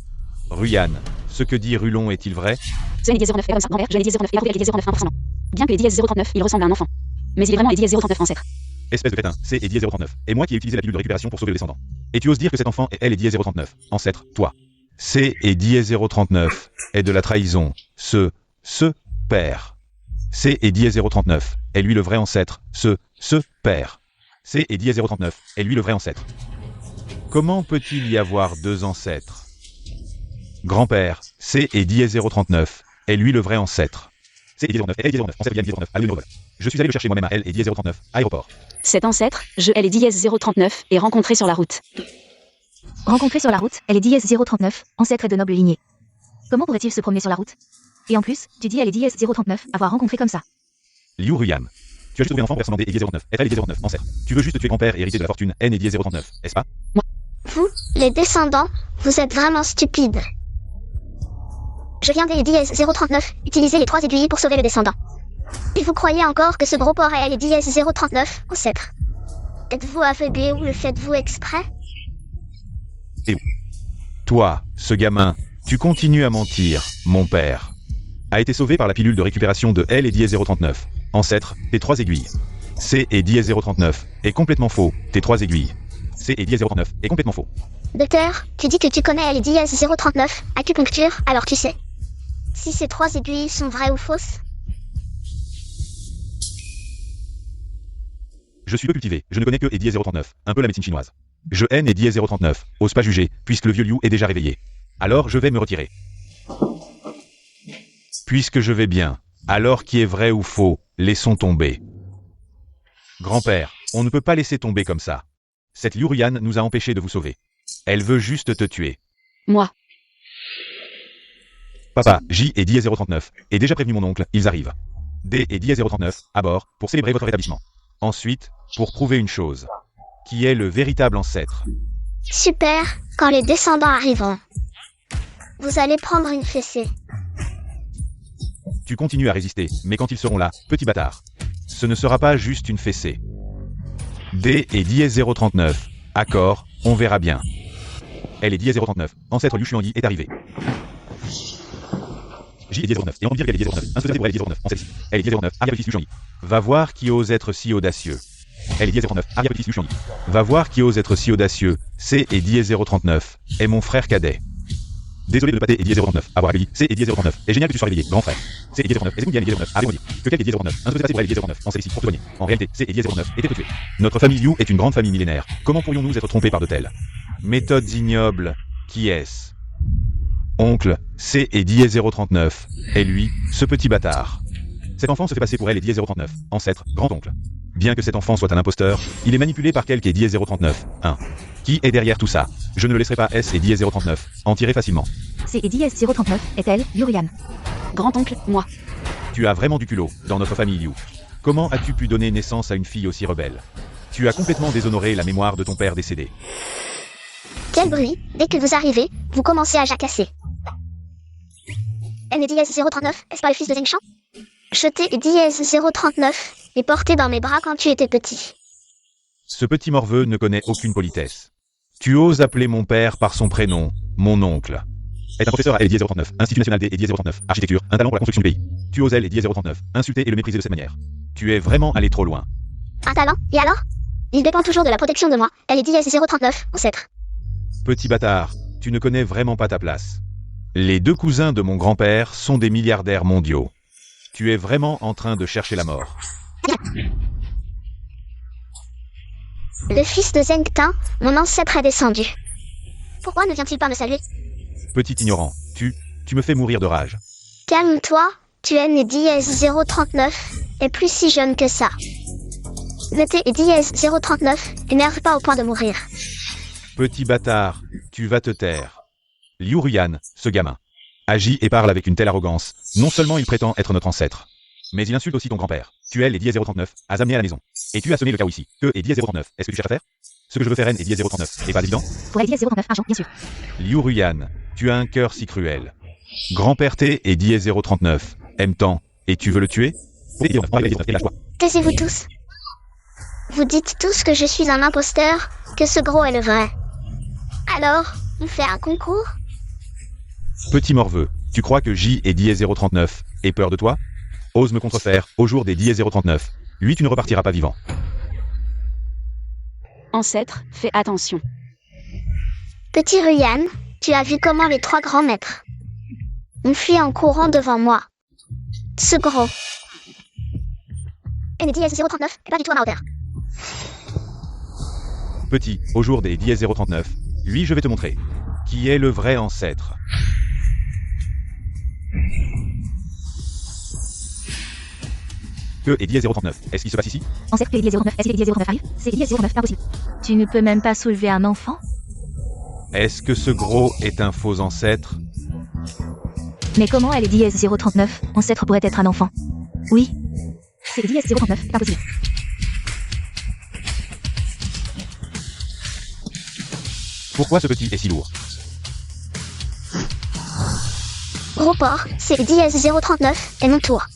S2: Ruyan, ce que dit Rulon est-il vrai?
S4: Ce DS09 est comme ça, grand-père, je l'ai DS09, il a prouvé avec DS09 1%. Bien que les DS039, il ressemble à un enfant. Mais il est vraiment les DS039 ancêtre.
S2: Espèce de crétin, c'est et DS039, et moi qui ai utilisé la pilule de récupération pour sauver le descendant. Et tu oses dire que cet enfant est elle et DS039, ancêtre, toi. C'est et DS039 est de la trahison, ce père. C'est et DS039 est lui le vrai ancêtre, ce père. C'est et DS039 est lui le vrai ancêtre. Comment peut-il y avoir 2 ancêtres? Grand-père, c'est et DS039 est lui le vrai ancêtre. C et 09 et L 09, ancêtre Liam 039, à l'Union. Je suis allé le chercher moi-même à L et 039, aéroport.
S4: Cet ancêtre, je L et 039, est rencontré sur la route.
S3: Rencontré sur la route, elle est Diez 039, ancêtre et de noble lignée. Comment pourrait-il se promener sur la route? Et en plus, tu dis elle est Diez 039, avoir rencontré comme ça.
S2: Liu Ruyan. Tu as juste trouvé un enfant pour ressembler D et 09, FL et 09, ancêtre. Tu veux juste tuer grand-père et hériter de la fortune N et 039, est-ce pas?
S1: Vous, les descendants, vous êtes vraiment stupides. Je viens des Diez 039, utiliser les 3 aiguilles pour sauver le descendant. Et vous croyez encore que ce gros porc est les Diez 039, ancêtre? Êtes-vous aveuglé ou le faites-vous exprès?
S2: Toi, ce gamin, tu continues à mentir, mon père. A été sauvé par la pilule de récupération de L et Diez 039. Ancêtre, tes 3 aiguilles. C et Diez 039 est complètement faux, tes 3 aiguilles. C et Diez 039 est complètement faux.
S1: Docteur, tu dis que tu connais les Diez 039, acupuncture, alors tu sais. Si ces 3 aiguilles sont vraies ou fausses?
S2: Je suis peu cultivé, je ne connais que et Diez 039, un peu la médecine chinoise. Je haine et Diez 039, ose pas juger, puisque le vieux Liu est déjà réveillé. Alors je vais me retirer. Puisque je vais bien, alors qui est vrai ou faux, laissons tomber. Grand-père, on ne peut pas laisser tomber comme ça. Cette Liu Ruyan nous a empêchés de vous sauver. Elle veut juste te tuer.
S4: Moi.
S2: Papa, J et Diez 039, est déjà prévenu mon oncle, ils arrivent. D et Diez 039, à bord, pour célébrer votre rétablissement. Ensuite, pour prouver une chose. Qui est le véritable ancêtre.
S1: Super, quand les descendants arriveront. Vous allez prendre une fessée.
S2: Tu continues à résister, mais quand ils seront là, petit bâtard. Ce ne sera pas juste une fessée. D et Diez 039, accord, on verra bien. Elle est Diez 039, ancêtre Liu Shuangyi est arrivé. J est Diez 09, et on dire qu'elle est Diez 09, un société pour elle est Diez 09, ancêtre ici. Elle est Diez 09, arrière-petit-fils Liu Shuangyi. Va voir qui ose être si audacieux. Elle est Diez 09, arrière-petit-fils Liu Shuangyi. Va voir qui ose être si audacieux. C et Diez 039, est mon frère cadet. Désolé de pâter et Diez 039, avoir dit C et Diez 039, est génial que tu sois réveillé, grand frère. C et Diez 09, est-ce que Diez 09, arrive-moi dire que quelqu'un est Diez 09, un société pour elle est Diez 09, ancêtre ici, pour te soigner. En réalité, C et Diez 09, était tué. Notre famille Liu est une grande famille millénaire. Comment pourrions-nous être trompés par de telles méthodes ignobles? Qui est-ce? Oncle, C et Diez 039, et lui, ce petit bâtard. Cet enfant se fait passer pour elle et Diez 039, ancêtre, grand-oncle. Bien que cet enfant soit un imposteur, il est manipulé par quelqu'un Diez 039, 1. Qui est derrière tout ça? Je ne le laisserai pas S et Diez 039 en tirer facilement.
S3: C et Diez 039, est-elle, Liu Ruyan?
S4: Grand-oncle, moi.
S2: Tu as vraiment du culot, dans notre famille Liu. Comment as-tu pu donner naissance à une fille aussi rebelle? Tu as complètement déshonoré la mémoire de ton père décédé.
S1: Quel bruit, dès que vous arrivez, vous commencez à jacasser. Elle est Diez 039, est-ce pas le fils de Zheng Shan? Jeté et Diez 039, et porté dans mes bras quand tu étais petit.
S2: Ce petit morveux ne connaît aucune politesse. Tu oses appeler mon père par son prénom, mon oncle. Est un professeur à L et Diez 039, Institut National D et Diez 039, architecture, un talent pour la construction du pays. Tu oses L et Diez 039, insulter et le mépriser de cette manière. Tu es vraiment allé trop loin.
S1: Un talent, et alors? Il dépend toujours de la protection de moi, elle est Diez 039, ancêtre.
S2: Petit bâtard, tu ne connais vraiment pas ta place. Les 2 cousins de mon grand-père sont des milliardaires mondiaux. Tu es vraiment en train de chercher la mort.
S1: Le fils de Zheng Tan, mon ancêtre est descendu. Pourquoi ne vient-il pas me saluer?
S2: Petit ignorant, tu me fais mourir de rage.
S1: Calme-toi, tu es né Diez 039, et plus si jeune que ça. Le T est Diez 039, énerve pas au point de mourir.
S2: Petit bâtard, tu vas te taire. Liu Ruyan, ce gamin, agit et parle avec une telle arrogance. Non seulement il prétend être notre ancêtre, mais il insulte aussi ton grand-père. Tu es les Diez 039, as amené à la maison. Et tu as semé le chaos ici. Que est Diez 039, est-ce que tu cherches à faire? Ce que je veux faire N et Diez 039, est pas évident?
S3: Pour elle Diez 039, argent, bien sûr.
S2: Liu Ruyan, tu as un cœur si cruel. Grand-père T et Diez 039, aime tant, et tu veux le tuer?
S1: Taisez-vous tous. Vous dites tous que je suis un imposteur, que ce gros est le vrai. Alors, on fait un concours?
S2: Petit morveux, tu crois que J et Diez 039 aient peur de toi? Ose me contrefaire, au jour des Diez 039. Lui, tu ne repartiras pas vivant.
S4: Ancêtre, fais attention.
S1: Petit Ruyan, tu as vu comment les 3 grands maîtres ont fui en courant devant moi. Ce gros. Et les Diez 039 est pas du tout à ma hauteur.
S2: Petit, au jour des Diez 039, lui je vais te montrer. Qui est le vrai ancêtre? Que est dièse 039? Est-ce qu'il se passe ici?
S3: Ancêtre que est dièse 039. Est-ce qu'il est dièse 039 arrive? C'est dièse 039, impossible. Tu ne peux même pas soulever un enfant?
S2: Est-ce que ce gros est un faux ancêtre?
S3: Mais comment elle est dièse 039? Ancêtre pourrait être un enfant. Oui. C'est dièse 039, impossible.
S2: Pourquoi ce petit est si lourd?
S1: Gros porc, c'est dièse 039 et mon tour.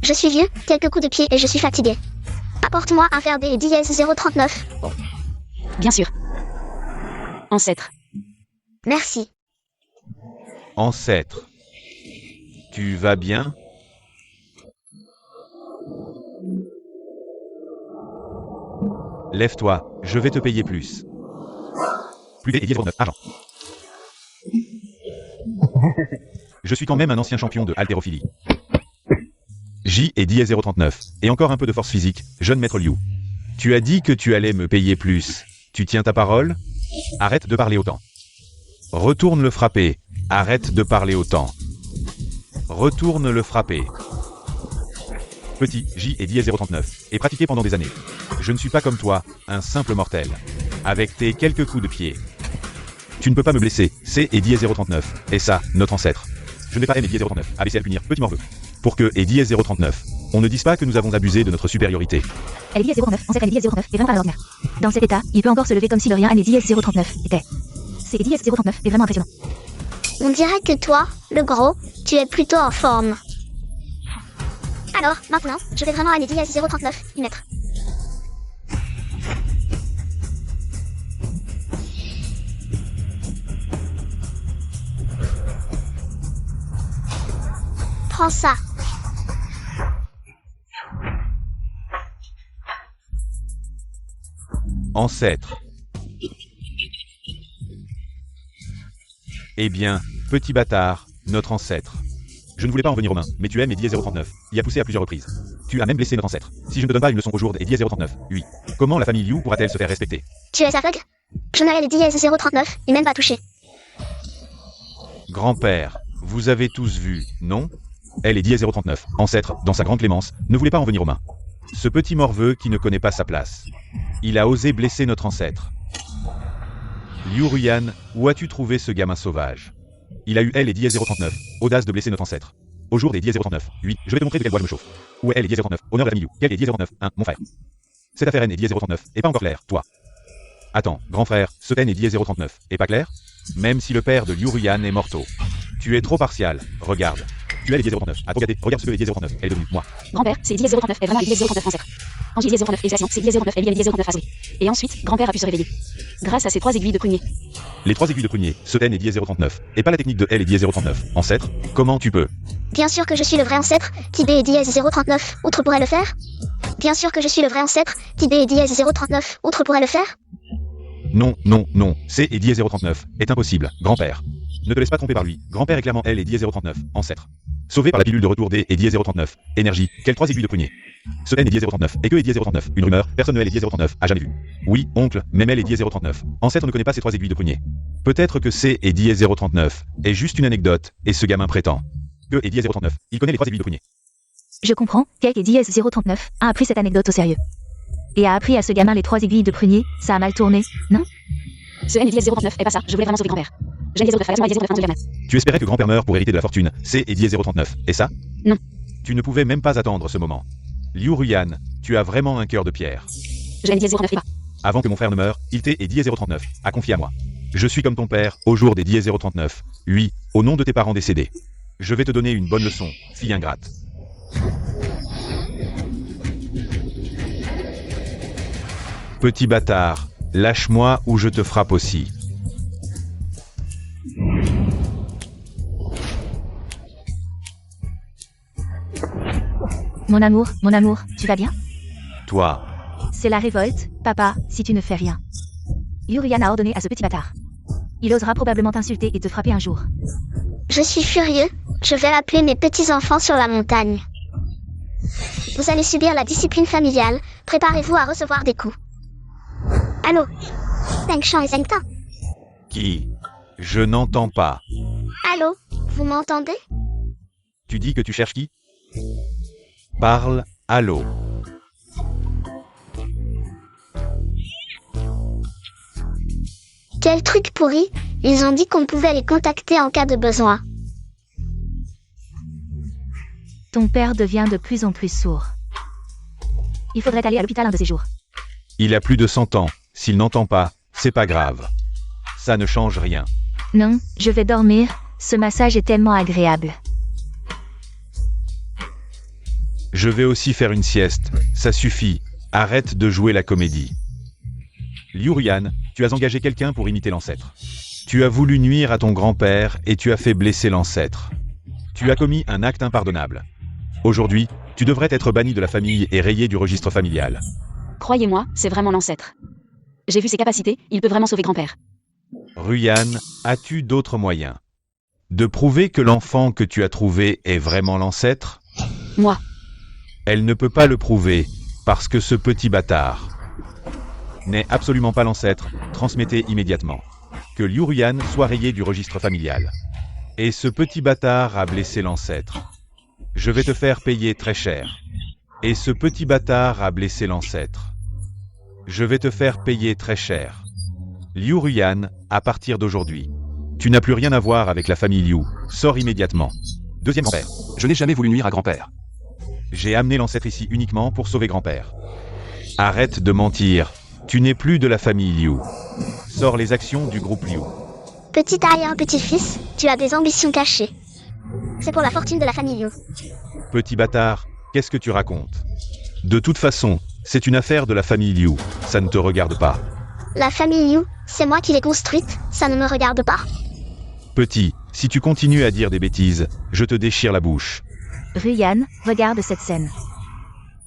S1: Je suis vieux, quelques coups de pied et je suis fatigué. Apporte-moi un verre des dièse 039.
S4: Bien sûr. Ancêtre.
S1: Merci.
S2: Ancêtre. Tu vas bien? Lève-toi, je vais te payer plus. Plus des dièse 09, argent. Je suis quand même un ancien champion de haltérophilie. J et dièse 039. Et encore un peu de force physique, jeune maître Liu. Tu as dit que tu allais me payer plus. Tu tiens ta parole? Arrête de parler autant. Retourne le frapper. Arrête de parler autant. Retourne le frapper. Petit, J et dièse 039. Et pratiqué pendant des années. Je ne suis pas comme toi, un simple mortel. Avec tes quelques coups de pied. Tu ne peux pas me blesser. C et dièse 039. Et ça, notre ancêtre. Je ne vais pas aimer dièse 039. ABCL punir, petit morveux. Pour que et dièse 039, on ne dise pas que nous avons abusé de notre supériorité.
S3: Elle est dièse 039, ancêtre elle est dièse 039, est vraiment pas l'ordinaire. Dans cet état, il peut encore se lever comme si de rien, elle est dièse 039 était. C'est dièse 039 est vraiment impressionnant.
S1: On dirait que toi, le gros, tu es plutôt en forme. Alors, maintenant, je vais vraiment aller dièse 039 y mettre. Prends ça.
S2: Ancêtre. Eh bien, petit bâtard, notre ancêtre. Je ne voulais pas en venir aux mains, mais tu aimes et dièse 039. Y a poussé à plusieurs reprises. Tu as même blessé notre ancêtre. Si je ne te donne pas une leçon au jour des dièse 039, oui. Comment la famille Liu pourra-t-elle se faire respecter?
S1: Tu es aveugle? Je n'aurai les dièse 039 et même pas touché.
S2: Grand-père, vous avez tous vu, non? Elle est dièse 039, ancêtre, dans sa grande clémence, ne voulait pas en venir aux mains. Ce petit morveux qui ne connaît pas sa place. Il a osé blesser notre ancêtre. Liu Ruyan, où as-tu trouvé ce gamin sauvage? Il a eu elle et dièse 039, audace de blesser notre ancêtre. Au jour des dièse 039, oui, je vais te montrer de quel bois je me chauffe. Où est elle et dièse 039, honneur de la famille Liu. Quel est dièse 039, mon frère. Cette affaire N est dièse 039, et pas encore claire, toi. Attends, grand frère, ce N est dièse 039, et pas clair? Même si le père de Liu Ruyan est morto. Tu es trop partial, regarde. Tu es les dièse 039, à trop gâter, regarde ce que est dièse 039, elle est devenue moi.
S4: Grand-père, c'est dièse 039 est vraiment les dièse 039 ancêtre. Angie dièse 039 hésitation, c'est dièse 039 elle vient dièse 039 phase. Et ensuite, grand-père a pu se réveiller. Grâce à ces 3 aiguilles de prunier.
S2: Les 3 aiguilles de prunier, ce N est dièse 039, et pas la technique de L et dièse 039. Ancêtre, comment tu peux?
S1: Bien sûr que je suis le vrai ancêtre, qui B et dièse 039, autre pourrait le faire? Bien sûr que je suis le vrai ancêtre, qui B et dièse 039, autre pourrait le faire?
S2: Non, non, non, C et dièse 039, est impossible, grand-père. Ne te laisse pas tromper par lui, grand-père est clairement L et dièse 039, ancêtre. Sauvé par la pilule de retour D et dièse 039, énergie, quelles 3 aiguilles de prunier? Ce N est dièse 039, et que est dièse 039, une rumeur, personne ne L et dièse 039 a jamais vu. Oui, oncle, même L et dièse 039, ancêtre ne connaît pas ces 3 aiguilles de prunier. Peut-être que C et dièse 039 est juste une anecdote, et ce gamin prétend. Que est dièse 039, il connaît les 3 aiguilles de prunier.
S3: Je comprends, Cake et dièse 039 a appris cette anecdote au sérieux. Et a appris à ce gamin les 3 aiguilles de prunier, ça a mal tourné, non?
S4: Ce N est dièse 039 est pas ça, je voulais vraiment sauver grand-père. J'ai dièse 039 à dièse 039 de la
S2: Tu espérais que grand-père meure pour hériter de la fortune, C et dièse 039, et ça?
S4: Non.
S2: Tu ne pouvais même pas attendre ce moment. Liu Ruyan, tu as vraiment un cœur de pierre.
S4: J'ai dièse 039 pas.
S2: Avant que mon frère ne meure, il t'est et dièse 039, a confié à moi. Je suis comme ton père, au jour des dièse 039, oui, au nom de tes parents décédés. Je vais te donner une bonne leçon, fille ingrate. Petit bâtard, lâche-moi ou je te frappe aussi.
S3: Mon amour, tu vas bien?
S2: Toi.
S3: C'est la révolte, papa, si tu ne fais rien. Yurian a ordonné à ce petit bâtard. Il osera probablement t'insulter et te frapper un jour.
S1: Je suis furieux. Je vais appeler mes petits-enfants sur la montagne. Vous allez subir la discipline familiale. Préparez-vous à recevoir des coups. Allô? Zheng Shan et Zheng Ta.
S2: Qui? Je n'entends pas.
S1: Allô? Vous m'entendez?
S2: Tu dis que tu cherches qui? Parle, allô.
S1: Quel truc pourri. Ils ont dit qu'on pouvait les contacter en cas de besoin.
S3: Ton père devient de plus en plus sourd. Il faudrait aller à l'hôpital un de ces jours.
S2: Il a plus de 100 ans. S'il n'entend pas, c'est pas grave. Ça ne change rien.
S3: Non, je vais dormir. Ce massage est tellement agréable.
S2: Je vais aussi faire une sieste. Ça suffit. Arrête de jouer la comédie. Liurian, tu as engagé quelqu'un pour imiter l'ancêtre. Tu as voulu nuire à ton grand-père et tu as fait blesser l'ancêtre. Tu as commis un acte impardonnable. Aujourd'hui, tu devrais être banni de la famille et rayé du registre familial.
S4: Croyez-moi, c'est vraiment l'ancêtre. J'ai vu ses capacités, il peut vraiment sauver grand-père.
S2: Ruyan, as-tu d'autres moyens de prouver que l'enfant que tu as trouvé est vraiment l'ancêtre?
S4: Moi.
S2: Elle ne peut pas le prouver, parce que ce petit bâtard n'est absolument pas l'ancêtre. Transmettez immédiatement. Que Liurian soit rayé du registre familial. Et ce petit bâtard a blessé l'ancêtre. Je vais te faire payer très cher. Et ce petit bâtard a blessé l'ancêtre. Je vais te faire payer très cher. Liurian, à partir d'aujourd'hui, tu n'as plus rien à voir avec la famille Liu. Sors immédiatement. Deuxième grand-père.
S5: Je n'ai jamais voulu nuire à grand-père.
S2: J'ai amené l'ancêtre ici uniquement pour sauver grand-père. Arrête de mentir. Tu n'es plus de la famille Liu. Sors les actions du groupe Liu.
S1: Petit arrière-petit-fils, tu as des ambitions cachées. C'est pour la fortune de la famille Liu.
S2: Petit bâtard, qu'est-ce que tu racontes? De toute façon, c'est une affaire de la famille Liu. Ça ne te regarde pas.
S1: La famille Liu, c'est moi qui l'ai construite, ça ne me regarde pas.
S2: Petit, si tu continues à dire des bêtises, je te déchire la bouche.
S3: Ruyan, regarde cette scène.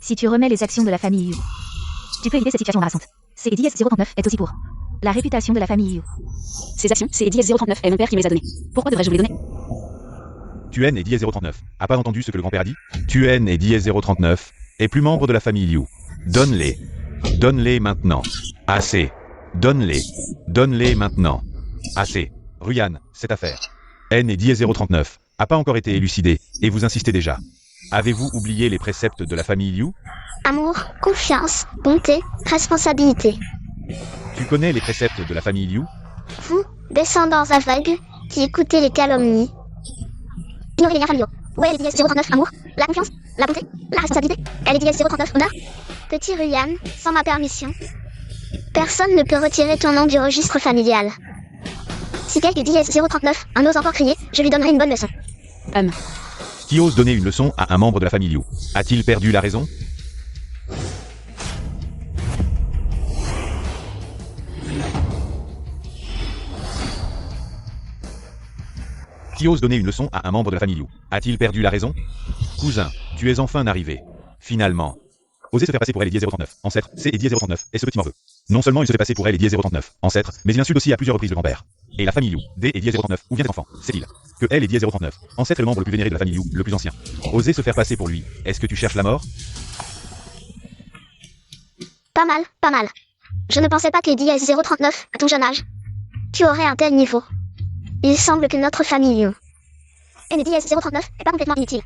S3: Si tu remets les actions de la famille Yu, tu peux éviter cette situation embarrassante. C'est Eddie S039 est aussi pour la réputation de la famille Yu.
S4: Ces actions, c'est Eddie S039 et mon père qui me les a données. Pourquoi devrais-je vous les donner?
S2: Tuen et DS039. A pas entendu ce que le grand-père a dit? Tuen et DS039 est plus membre de la famille Liu. Donne-les. Donne-les maintenant. Assez. Donne-les. Donne-les maintenant. Assez. Ruyan, cette affaire. N et DS039 a pas encore été élucidée, et vous insistez déjà. Avez-vous oublié les préceptes de la famille Liu?
S1: Amour, confiance, bonté, responsabilité.
S2: Tu connais les préceptes de la famille Liu?
S1: Vous, descendants aveugles, qui écoutez les calomnies. Ignorez les liens familiaux. Ouais, elle est 039, amour, la confiance, la bonté, la responsabilité. Elle est 039, honneur. Petit Ruyan, sans ma permission. Personne ne peut retirer ton nom du registre familial. Si quelqu'un dit 039, un ose encore crier, je lui donnerai une bonne leçon.
S2: Qui ose donner une leçon à un membre de la famille Liu? A-t-il perdu la raison? Qui ose donner une leçon à un membre de la famille Liu? A-t-il perdu la raison? Cousin, tu es enfin arrivé. Finalement. Oser se faire passer pour elle et 039, ancêtre, c'est Eddie 039, et ce petit morveux. Non seulement il se fait passer pour elle et 039, ancêtre, mais il insulte aussi à plusieurs reprises le grand-père. Et la famille Liu, D et 039, où vient cet enfant? C'est-il que elle et 039, ancêtre est le membre le plus vénéré de la famille Liu, le plus ancien. Oser se faire passer pour lui, est-ce que tu cherches la mort?
S1: Pas mal, pas mal. Je ne pensais pas qu'Eddie S039, à ton jeune âge, tu aurais un tel niveau. Il semble que notre famille Liu, Eddie S039, est pas complètement inutile.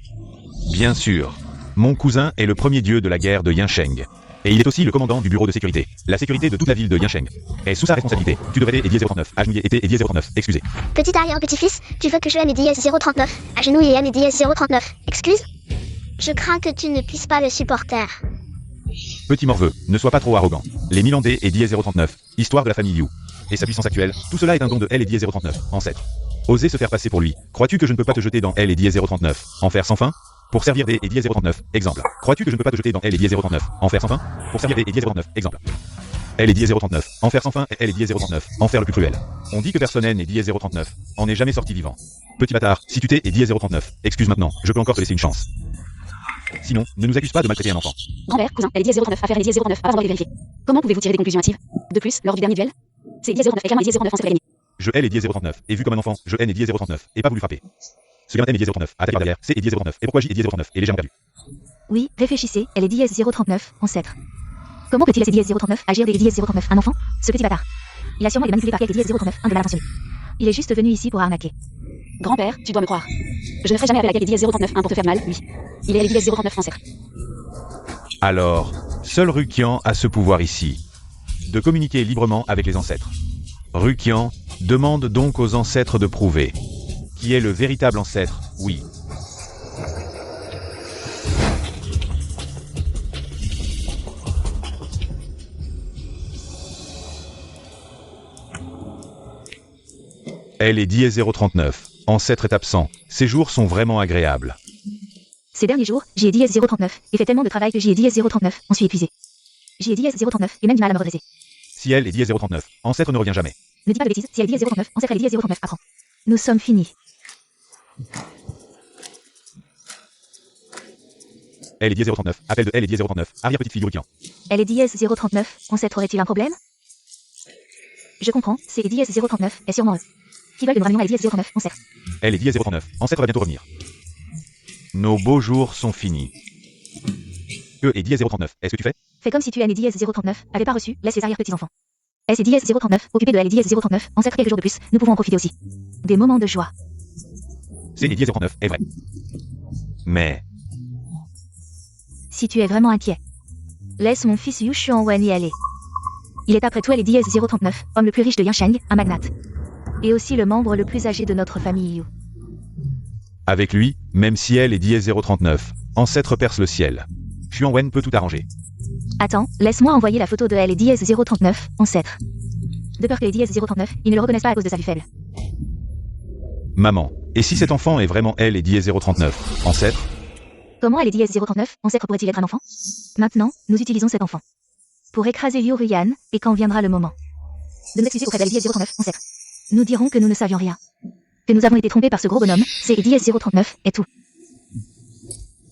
S2: Bien sûr. Mon cousin est le premier dieu de la guerre de Yansheng. Et il est aussi le commandant du bureau de sécurité. La sécurité de toute la ville de Yansheng est sous sa responsabilité. Tu devrais aider 039, agenouiller et aider 039, excusez.
S1: Petit arrière-petit-fils, tu veux que je aime Eddie S039, agenouille et aime Eddie S039, excuse? Je crains que tu ne puisses pas le supporter.
S2: Petit morveux, ne sois pas trop arrogant. Les Milandais et 039, histoire de la famille Liu. Et sa puissance actuelle, tout cela est un don de elle et 039, ancêtre. Oser se faire passer pour lui. Crois-tu que je ne peux pas te jeter dans elle et 039, enfer sans fin? Pour servir des et 039, exemple. Crois-tu que je ne peux pas te jeter dans elle et 039, enfer sans fin? Pour servir des et 039, exemple. Elle et 039, enfer sans fin et elle et 039, enfer le plus cruel. On dit que personne n'est 039, en est jamais sorti vivant. Petit bâtard, si tu t'es et 039, excuse maintenant, je peux encore te laisser une chance. Sinon, ne nous accuse pas de maltraiter un enfant.
S4: Grand-père, cousin, elle est 10 039, affaire elle est 10 039, pas besoin de vérifier. Comment pouvez-vous tirer des conclusions hâtives? De plus, lors du dernier duel, c'est 10 039 et clairement 10 039 ancêtre et l'ennemi.
S2: Je hais les 10 039, et vu comme un enfant, je haine les 10 039, et pas voulu frapper. Ce gamin aime les 10 039, attaqué par derrière, c'est 10 039, et pourquoi J est 10 039, et légèrement perdu.
S3: Oui, réfléchissez, elle est dièse 039, ancêtre. Comment peut-il laisser dièse 039 agir des dièse 039, un enfant? Ce petit bâtard. Il a sûrement été manipulé par quelques dièse 039, un de mal intentionné. Il est juste venu ici pour arnaquer.
S4: Grand-père, tu dois me croire. Je ne ferai jamais appel à quelques dièse 039 pour te faire mal, lui. Il est les dièse 039 ancêtre.
S2: Alors, seul Rukian a ce pouvoir ici, de communiquer librement avec les ancêtres. Rukian demande donc aux ancêtres de prouver qui est le véritable ancêtre, oui. Elle est dièse 039, ancêtre est absent, ces jours sont vraiment agréables.
S3: Ces derniers jours, j'y ai dièse 039, et fait tellement de travail que j'y ai dièse 039, on suis épuisé. J'y ai dièse 039, et même du mal à me redresser.
S2: Si elle est dièse 039, ancêtre ne revient jamais.
S3: Ne dis pas de bêtises, si elle est dièse 039, ancêtre elle est dièse 039, apprends. Nous sommes finis.
S2: Elle est dièse 039, appel de elle est dièse 039, arrière-petite fille du Rukian.
S3: Elle est dièse 039, ancêtre aurait-il un problème? Je comprends, c'est dièse 039, est sûrement eux. Qui veulent que nous ramenions à dièse 039, ancêtre.
S2: Elle est dièse 039, ancêtre va bientôt revenir. Nos beaux jours sont finis. Que est dièse 039, est-ce que tu fais?
S3: Fais comme si tu es né dièse 039, avait pas reçu, laisse les arrière-petits-enfants. S est dièse 039, occupé de elle est dièse 039, ancêtre quelques jours de plus, nous pouvons en profiter aussi. Des moments de joie.
S2: C'est dièse 039, est vrai. Mais,
S3: Si tu es vraiment inquiet, laisse mon fils Yu Xuanwen y aller. Il est après tout elle est dièse 039, homme le plus riche de Yansheng, un magnate. Et aussi le membre le plus âgé de notre famille Yu.
S2: avec lui, même si elle est dièse 039, ancêtre perce le ciel. Xuanwen peut tout arranger.
S3: Attends, laisse-moi envoyer la photo de elle est dièse 039, ancêtre. De peur que les dièse 039, ils ne le reconnaissent pas à cause de sa vue faible.
S2: Maman, et si cet enfant est vraiment elle et dièse 039, ancêtre?
S3: Comment elle est dièse 039, ancêtre pourrait-il être un enfant? Maintenant, nous utilisons cet enfant. Pour écraser Yu Ruyan, et quand viendra le moment de nous excuser auprès d'elle dièse 039, ancêtre. Nous dirons que nous ne savions rien. Que nous avons été trompés par ce gros bonhomme, c'est dièse 039, et tout.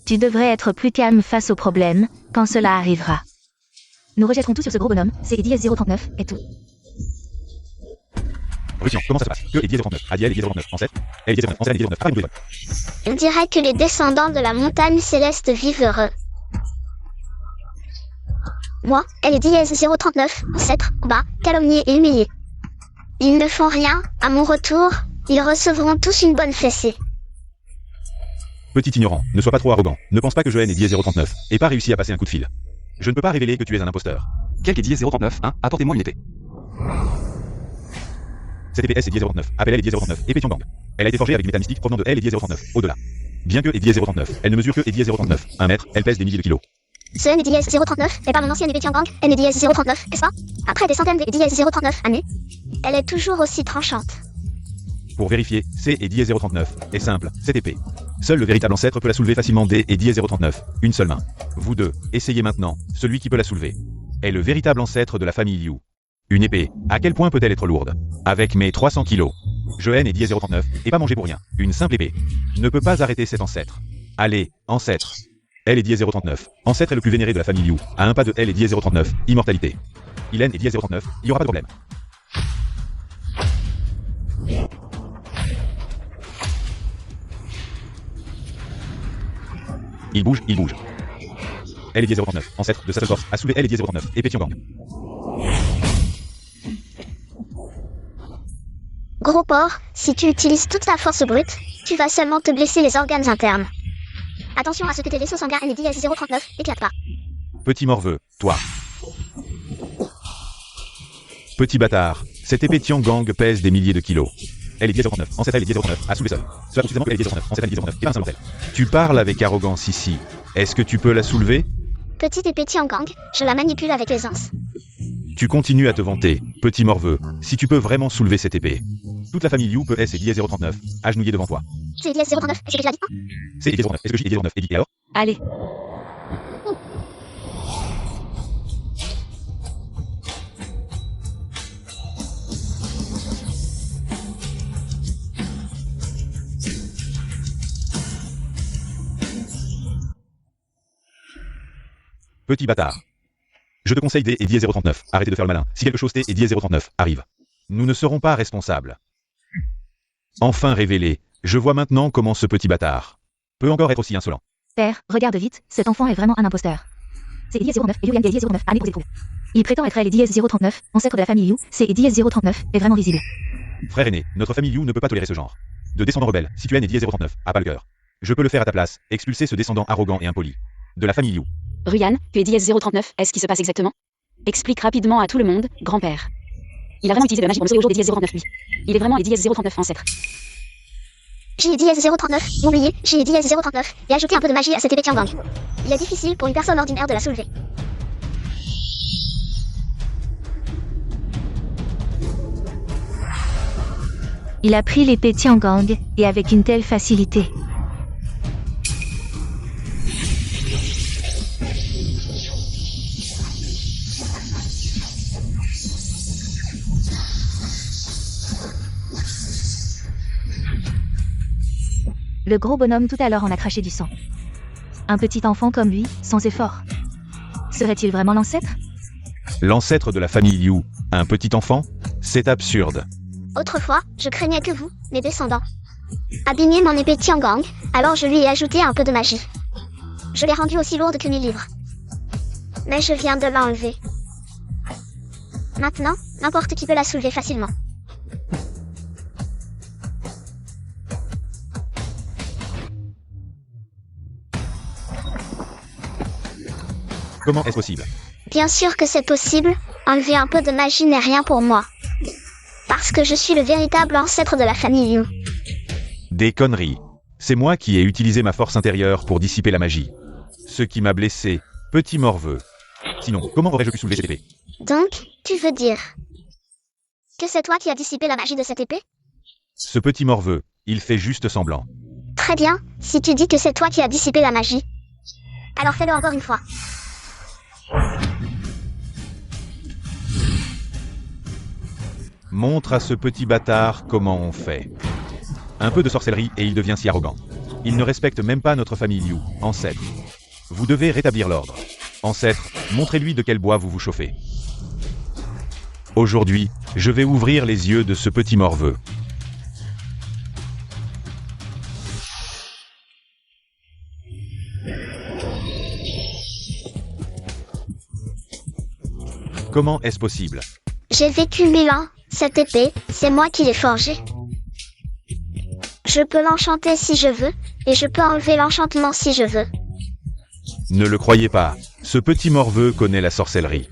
S3: Tu devrais être plus calme face au problème, quand cela arrivera. Nous rejetterons tout sur ce gros bonhomme, c'est dièse 039, et tout.
S2: Rukian, comment ça se passe? Que est dièse 039, Adiel est dièse 039, ancêtre? Elle est dièse 039, ancêtre elle est dièse 039, après nous
S1: On dirait que les descendants de la montagne céleste vivent heureux. Moi, elle est dièse 039, ancêtre, bas, calomnié et humilié. Ils ne font rien, à mon retour, ils recevront tous une bonne fessée.
S2: Petit ignorant, ne sois pas trop arrogant, ne pense pas que Joanne est dièse 039, et pas réussi à passer un coup de fil. Je ne peux pas révéler que tu es un imposteur.
S5: Quel est dièse 039, hein? Apportez-moi une épée.
S2: Cette épée S est dièse 039, appelle elle est dièse 039, épée Tiangang. Elle a été forgée avec du métal mystique provenant de elle et dièse 039, au-delà. Bien que est dièse 039, elle ne mesure que est dièse 039, 1 mètre, elle pèse des milliers de kilos.
S1: Ce N est dièse 039 est pas mon ancienne épée Tiangang, N est dièse 039, n'est-ce pas? Après des centaines de dièse 039 années, elle est toujours aussi tranchante.
S2: Pour vérifier, C et dièse 039 est simple, cette épée. Seul le véritable ancêtre peut la soulever facilement D et dièse 039, une seule main. Vous deux, essayez maintenant, celui qui peut la soulever est le véritable ancêtre de la famille Yu. Une épée, à quel point peut-elle être lourde? Avec mes 300 kilos. Joanne est dièse 039, et pas manger pour rien, une simple épée ne peut pas arrêter cet ancêtre. Allez, ancêtre. Elle est dièse 039, ancêtre est le plus vénéré de la famille Yu, à un pas de elle est dièse 039, immortalité. Hélène est dièse 039, il n'y aura pas de problème. Il bouge, il bouge. Elle est dièse 039, ancêtre de sa seule force, a soulevé elle est dièse 039, épée Tiangang.
S1: Gros porc, si tu utilises toute ta force brute, tu vas seulement te blesser les organes internes. Attention à ce que tes vaisseaux sanguins N et dièse 039 éclatent pas.
S2: Petit morveux, toi. Petit bâtard, cette épée Tiangang pèse des milliers de kilos. Elle est dièse 039, ancêtre elle est dièse 039, a soulevé seule. Cela suffisamment qu'elle est dièse 039, ancêtre elle est dièse 039, et pas un seul mortel. Tu parles avec arrogance ici. Est-ce que tu peux la soulever?
S1: Petite épée Tiangang, je la manipule avec aisance.
S2: Tu continues à te vanter, petit morveux, si tu peux vraiment soulever cette épée. Toute la famille Yu peut S et dièse 039, agenouillée devant toi.
S1: J'ai dièse 039, est-ce que je l'ai dit?
S2: C'est dièse 039, est-ce que j'ai dièse 039 et dit et alors?
S3: Allez.
S2: Petit bâtard. Je te conseille D et dièse 039. Arrêtez de faire le malin. Si quelque chose T et dièse 039 arrive, nous ne serons pas responsables. Enfin révélé, je vois maintenant comment ce petit bâtard peut encore être aussi insolent.
S3: Père, regarde vite, cet enfant est vraiment un imposteur. C'est Dièse 09 et Yulian Dièse 09, année pour prouver. Il prétend être Dièse 039, ancêtre de la famille Yu, c'est Dièse 039, est vraiment visible.
S2: Frère aîné, notre famille Yu ne peut pas tolérer ce genre de descendant rebelle. Si tu es né dièse 039, a pas le cœur. Je peux le faire à ta place, expulser ce descendant arrogant et impoli de la famille Yu.
S4: Ruyan, tu es dièse 039, est-ce qui se passe exactement? Explique rapidement à tout le monde, grand-père. Il a vraiment utilisé de la magie pour me sauver au jour des dièse 039, lui. Il est vraiment les dièse 039 ancêtres.
S1: J'ai dièse 039, oublié, j'ai dièse 039, et ajouté un peu de magie à cette épée Tiangang. Il est difficile pour une personne ordinaire de la soulever.
S3: Il a pris l'épée Tiangang, et avec une telle facilité. Le gros bonhomme tout à l'heure en a craché du sang. Un petit enfant comme lui, sans effort. Serait-il vraiment l'ancêtre?
S2: L'ancêtre de la famille Yu, un petit enfant? C'est absurde.
S1: Autrefois, je craignais que vous, mes descendants, abîmiez mon épée Tiangang, alors je lui ai ajouté un peu de magie. Je l'ai rendue aussi lourde que mes livres. Mais je viens de l'enlever. Maintenant, n'importe qui peut la soulever facilement.
S2: Comment est-ce possible?
S1: Bien sûr que c'est possible, enlever un peu de magie n'est rien pour moi. Parce que je suis le véritable ancêtre de la famille Yu.
S2: Des conneries. C'est moi qui ai utilisé ma force intérieure pour dissiper la magie. Ce qui m'a blessé, petit morveux. Sinon, comment aurais-je pu soulever cette épée?
S1: Donc, tu veux dire que c'est toi qui as dissipé la magie de cette épée?
S2: Ce petit morveux, il fait juste semblant.
S1: Très bien, si tu dis que c'est toi qui as dissipé la magie, alors fais-le encore une fois.
S2: Montre à ce petit bâtard comment on fait. Un peu de sorcellerie et il devient si arrogant. Il ne respecte même pas notre famille Yu, ancêtre. Vous devez rétablir l'ordre. Ancêtre, montrez-lui de quel bois vous vous chauffez. Aujourd'hui, je vais ouvrir les yeux de ce petit morveux. Comment est-ce possible?
S1: J'ai vécu 1000 ans, cette épée, c'est moi qui l'ai forgée. Je peux l'enchanter si je veux, et je peux enlever l'enchantement si je veux.
S2: Ne le croyez pas, ce petit morveux connaît la sorcellerie.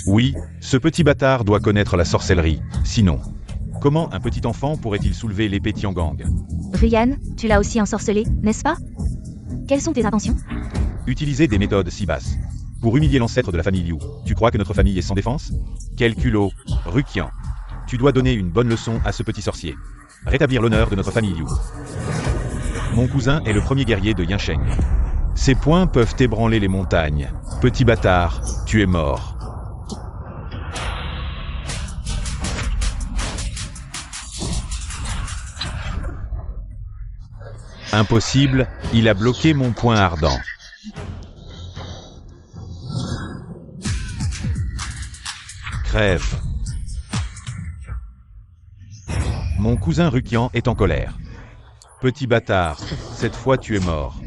S2: Oui, ce petit bâtard doit connaître la sorcellerie, sinon, comment un petit enfant pourrait-il soulever l'épée Tiangang?
S3: Ruyan, tu l'as aussi ensorcelé, n'est-ce pas? Quelles sont tes intentions?
S2: Utiliser des méthodes si basses. Pour humilier l'ancêtre de la famille Yu, tu crois que notre famille est sans défense? Quel culot, Rukian. Tu dois donner une bonne leçon à ce petit sorcier. Rétablir l'honneur de notre famille Yu. Mon cousin est le premier guerrier de Yansheng. Ses poings peuvent ébranler les montagnes. Petit bâtard, tu es mort. Impossible, il a bloqué mon poing ardent. Crève. Mon cousin Rukian est en colère. Petit bâtard, cette fois tu es mort.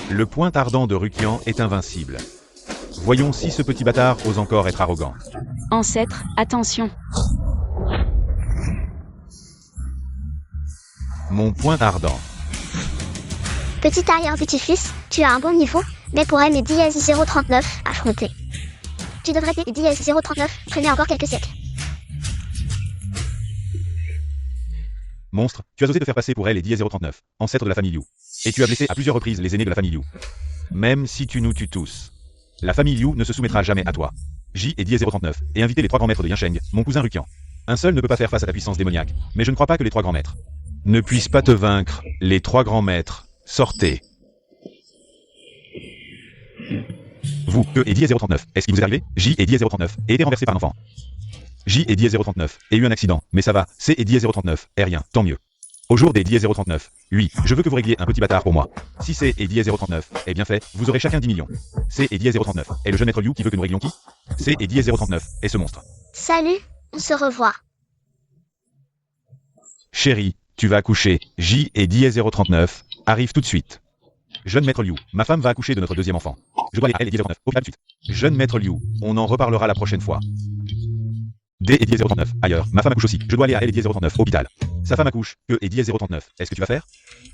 S2: Le poing ardent de Rukian est invincible. Voyons si ce petit bâtard ose encore être arrogant.
S4: Ancêtre, attention.
S2: Mon poing ardent.
S1: Petit arrière-petit-fils, tu as un bon niveau, mais pour aimer dièse 039, affronter. Tu devrais payer dièse 039, traîner encore quelques siècles.
S2: Monstre, tu as osé te faire passer pour elle et dièse 039, ancêtre de la famille Yu. Et tu as blessé à plusieurs reprises les aînés de la famille Yu. Même si tu nous tues tous, la famille Yu ne se soumettra jamais à toi. J et dièse 039, et inviter les trois grands maîtres de Yansheng, mon cousin Rukian. Un seul ne peut pas faire face à ta puissance démoniaque, mais je ne crois pas que les trois grands maîtres ne puissent pas te vaincre. Les trois grands maîtres, sortez. Vous, E et dièse 039, est-ce qu'il vous est arrivé? J et dièse 039, et été renversé par un enfant. J et dièse 039, et eu un accident, mais ça va, C et dièse 039, et rien, tant mieux. Au jour des 10-039, oui, je veux que vous régliez un petit bâtard pour moi. Si C et 10-039 est bien fait, vous aurez chacun 10 millions. C et 10-039 est le jeune maître Liu qui veut que nous réglions qui? C et 10-039 est ce monstre.
S1: Salut, on se revoit.
S2: Chérie, tu vas accoucher. J et 10-039 arrive tout de suite. Jeune maître Liu, ma femme va accoucher de notre deuxième enfant. Je dois aller à L et 10-039, au tout de suite. Jeune maître Liu, on en reparlera la prochaine fois. D et 10-039, ailleurs, ma femme accouche aussi. Je dois aller à L et 10-039, hôpital. Sa femme accouche, E et 10-039, est-ce que tu vas faire?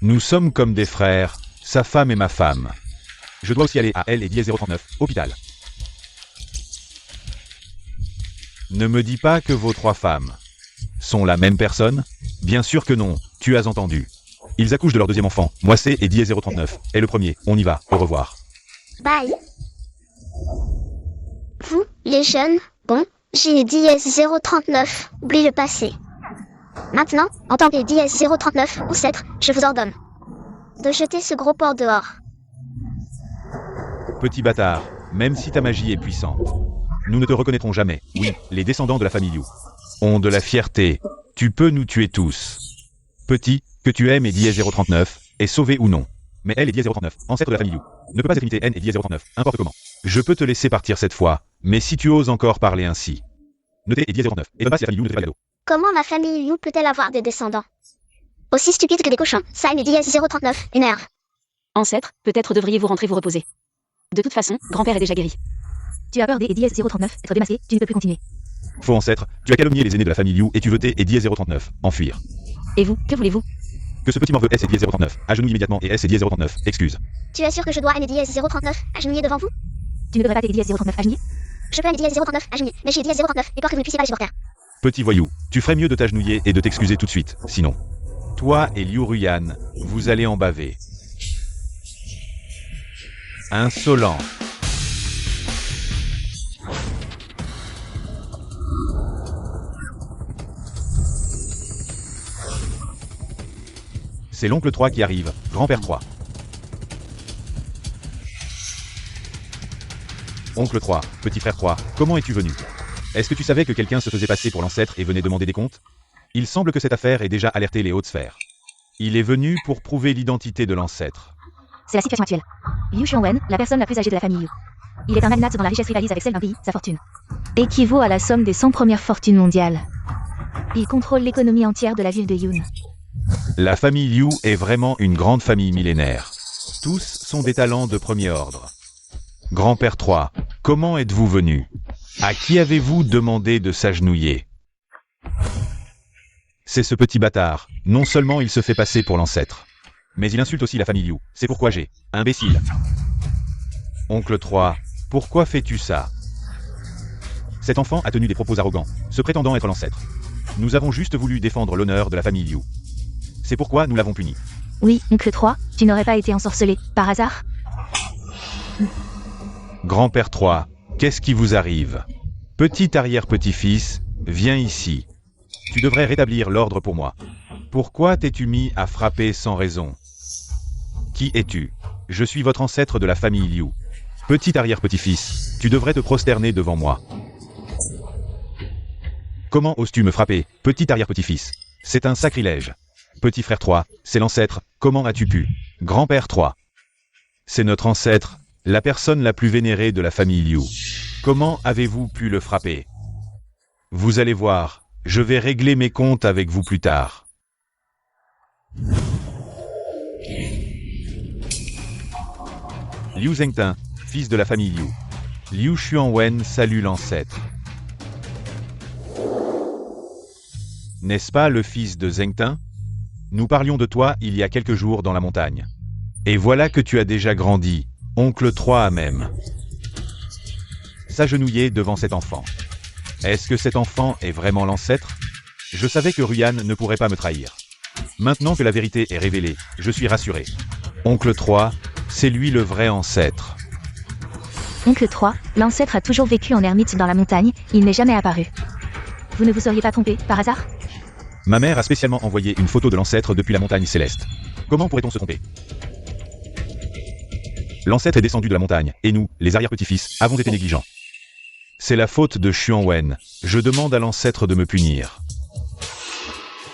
S2: Nous sommes comme des frères, sa femme et ma femme. Je dois aussi aller à L et 10-039, hôpital. Ne me dis pas que vos trois femmes sont la même personne? Bien sûr que non, tu as entendu. Ils accouchent de leur deuxième enfant, moi C et 10-039, et le premier, on y va, au revoir.
S1: Bye. Vous, les jeunes, bon, j'ai 10-039, oublie le passé. Maintenant, en tant que 10-039, ancêtre, je vous ordonne de jeter ce gros porc dehors.
S2: Petit bâtard, même si ta magie est puissante, nous ne te reconnaîtrons jamais. Oui, les descendants de la famille Liu ont de la fierté. Tu peux nous tuer tous. Petit, que tu aimes et 10-039, est sauvé ou non. Mais elle est 10-039, ancêtre de la famille Liu, ne peut pas être imité N et 10-039, importe comment. Je peux te laisser partir cette fois, mais si tu oses encore parler ainsi. Notez et 10-039, et donne pas si la famille Liu ne te fait pas de cadeau.
S1: Comment ma famille Liu peut-elle avoir des descendants aussi stupides que des cochons? Ça et 10-039, énerve.
S4: Ancêtre, peut-être devriez-vous rentrer vous reposer. De toute façon, grand-père est déjà guéri.
S3: Tu as peur des 10-039, être démasqué, tu ne peux plus continuer.
S2: Faux ancêtre, tu as calomnié les aînés de la famille Liu et tu veux T et 10-039, enfuir.
S4: Et vous, que voulez-vous?
S2: Que ce petit morveux S et 10-039, agenouille immédiatement et S et 10-039, excuse.
S1: Tu es sûr que je dois aimer 10-039, agenouiller devant vous?
S3: Tu ne devrais pas tes 10-039 agenouiller?
S1: Je peux aimer 10-039, agenouiller, mais j'ai 10-039, et peur que vous ne puissiez pas les supporter.
S2: Petit voyou, tu ferais mieux de t'agenouiller et de t'excuser tout de suite, sinon. Toi et Liu Ruyan, vous allez en baver. Insolent. C'est l'oncle 3 qui arrive, grand-père 3. Oncle 3, petit frère 3, comment es-tu venu? Est-ce que tu savais que quelqu'un se faisait passer pour l'ancêtre et venait demander des comptes? Il semble que cette affaire ait déjà alerté les hautes sphères. Il est venu pour prouver l'identité de l'ancêtre.
S3: C'est la situation actuelle. Liu Xiongwen, la personne la plus âgée de la famille Liu. Il est un magnate dont la richesse rivalise avec celle d'un pays, sa fortune équivaut à la somme des 100 premières fortunes mondiales. Il contrôle l'économie entière de la ville de Yun.
S2: La famille Liu est vraiment une grande famille millénaire. Tous sont des talents de premier ordre. Grand-père 3, comment êtes-vous venu? À qui avez-vous demandé de s'agenouiller? C'est ce petit bâtard. Non seulement il se fait passer pour l'ancêtre, mais il insulte aussi la famille Liu. C'est pourquoi j'ai... Imbécile. Oncle 3, pourquoi fais-tu ça? Cet enfant a tenu des propos arrogants, se prétendant être l'ancêtre. Nous avons juste voulu défendre l'honneur de la famille Liu. C'est pourquoi nous l'avons puni.
S3: Oui, oncle 3, tu n'aurais pas été ensorcelé, par hasard?
S2: Grand-père 3, qu'est-ce qui vous arrive? Petit arrière-petit-fils, viens ici. Tu devrais rétablir l'ordre pour moi. Pourquoi t'es-tu mis à frapper sans raison? Qui es-tu? Je suis votre ancêtre de la famille Liu. Petit arrière-petit-fils, tu devrais te prosterner devant moi. Comment oses-tu me frapper, petit arrière-petit-fils? C'est un sacrilège. Petit frère 3, c'est l'ancêtre, comment as-tu pu? Grand-père 3. C'est notre ancêtre, la personne la plus vénérée de la famille Liu. Comment avez-vous pu le frapper? Vous allez voir, je vais régler mes comptes avec vous plus tard. Liu Zhengtin, fils de la famille Liu. Liu Xuanwen salue l'ancêtre. N'est-ce pas le fils de Zhengtin? Nous parlions de toi il y a quelques jours dans la montagne. Et voilà que tu as déjà grandi, oncle 3 a même. S'agenouiller devant cet enfant. Est-ce que cet enfant est vraiment l'ancêtre? Je savais que Ruyan ne pourrait pas me trahir. Maintenant que la vérité est révélée, je suis rassuré. Oncle 3, c'est lui le vrai ancêtre.
S3: Oncle 3, l'ancêtre a toujours vécu en ermite dans la montagne, il n'est jamais apparu. Vous ne vous seriez pas trompé, par hasard?
S2: Ma mère a spécialement envoyé une photo de l'ancêtre depuis la montagne céleste. Comment pourrait-on se tromper? L'ancêtre est descendu de la montagne, et nous, les arrière-petits-fils, avons été négligents. C'est la faute de Xuanwen. Je demande à l'ancêtre de me punir.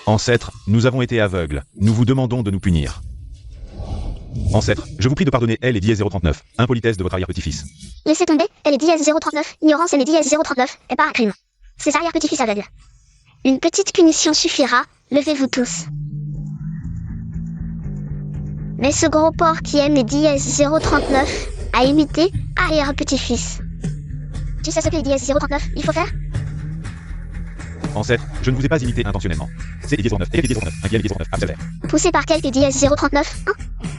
S2: Ancêtres, nous avons été aveugles, nous vous demandons de nous punir. Ancêtres, je vous prie de pardonner elle et Diez 039, impolitesse de votre arrière-petit-fils.
S1: Laissez tomber, elle est Diez 039, ignorance elle est Diez 039, et pas un crime. Ses arrière-petits-fils aveugles. Une petite punition suffira, levez-vous tous. Mais ce gros porc qui aime les Diez 039 a imité arrière-petit-fils. Tu sais ce que les Diez 039 il faut faire?
S2: Ancêtres, je ne vous ai pas imité intentionnellement. C'est Diez 09, et Diez 09, un Diez 09, absolument.
S1: Poussé par quelques Diez 039, hein?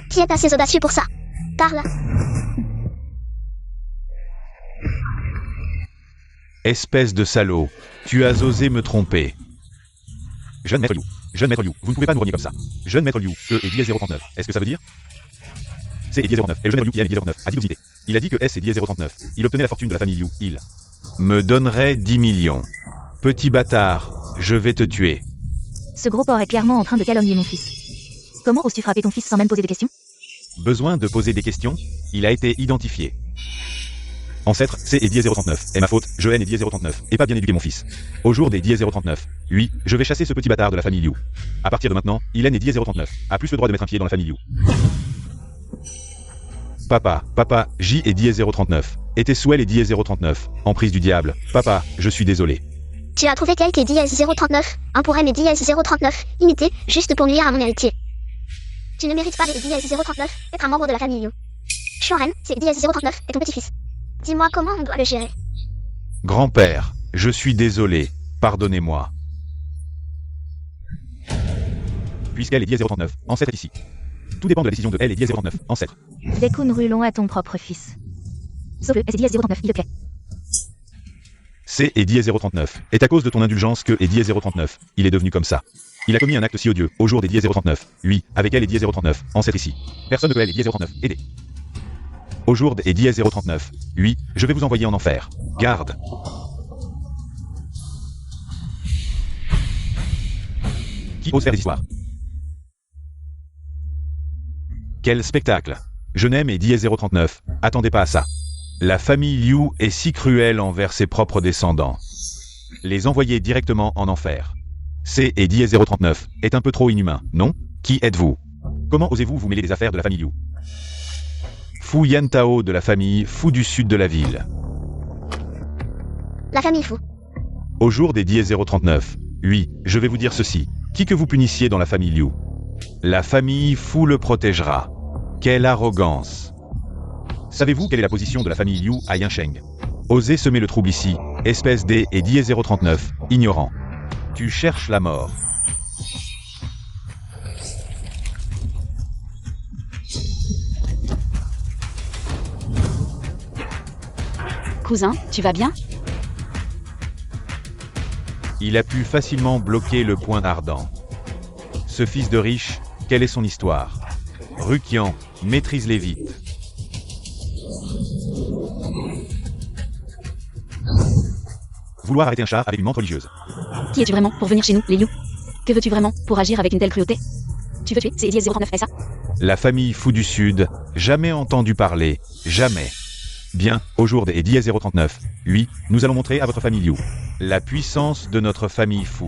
S1: Qui est assez audacieux pour ça? Parle.
S2: Espèce de salaud, tu as osé me tromper. Jeune maître Liu, vous ne pouvez pas nous renier comme ça. Jeune maître Liu, E et Diez 039, est-ce que ça veut dire? C'est Diez 09, et le jeune maître Liu qui aime Diez 09 a dit d'osité. Il a dit que S et Diez 039, il obtenait la fortune de la famille Liu, il me donnerait 10 millions. Petit bâtard, je vais te tuer.
S3: Ce gros porc est clairement en train de calomnier mon fils. Comment oses-tu frapper ton fils sans même poser des questions?
S2: Besoin de poser des questions? Il a été identifié. Ancêtre, C et Diez 039, est ma faute, je haine et Diez 039, et pas bien éduqué mon fils. Au jour des Diez 039, oui, je vais chasser ce petit bâtard de la famille Liu. À partir de maintenant, Hélène et Diez 039 a plus le droit de mettre un pied dans la famille Liu. Papa, J et Diez 039, était sous elle et Diez 039, en prise du diable. Papa, je suis désolé.
S1: Tu as trouvé quelques Diez 039, un pour aimer Diez 039, imité, juste pour nuire à mon héritier. Tu ne mérites pas de Diez 039, être un membre de la famille Liu. Shoren, c'est Diez 039, et ton petit-fils. Dis-moi comment on doit le gérer.
S2: Grand-père, je suis désolé, pardonnez-moi. Puisqu'elle est Diez 039, ancêtre est ici. Tout dépend de la décision de elle et Diez 039, ancêtre.
S3: Découvre-le à ton propre fils. Sauve-le, et Diez 039, il te plaît.
S2: C et Diez 039, est à cause de ton indulgence que et Diez 039, il est devenu comme ça. Il a commis un acte si odieux, au jour des Diez 039, lui, avec elle et Diez 039, ancêtre ici. Personne ne peut elle et Diez 039, aider. Au jour des Diez 039, oui, je vais vous envoyer en enfer. Garde. Qui ose faire des histoires? Quel spectacle! Je n'aime et Diez 039, attendez pas à ça. La famille Liu est si cruelle envers ses propres descendants. Les envoyer directement en enfer. C et Diez 039 est un peu trop inhumain, non? Qui êtes-vous? Comment osez-vous vous mêler des affaires de la famille Liu? Fu Yantao de la famille Fu du sud de la ville.
S1: La famille Fu.
S2: Au jour des Diez 039, oui, je vais vous dire ceci. Qui que vous punissiez dans la famille Liu, la famille Fu le protégera. Quelle arrogance! Savez-vous quelle est la position de la famille Liu à Yansheng? Osez semer le trouble ici, espèce D et Diez 039, ignorant. Tu cherches la mort.
S4: Cousin, tu vas bien?
S2: Il a pu facilement bloquer le point ardent. Ce fils de riche, quelle est son histoire? Rukian, maîtrise-les vite. Vouloir arrêter un char avec une menthe religieuse.
S4: Qui es-tu vraiment pour venir chez nous, les Liu? Que veux-tu vraiment pour agir avec une telle cruauté? Tu veux tuer, c'est Diez 039, est-ce ça?
S2: La famille Fu du Sud, jamais entendu parler, jamais. Bien, au jour des Diez 039, oui, nous allons montrer à votre famille Liu la puissance de notre famille Fu.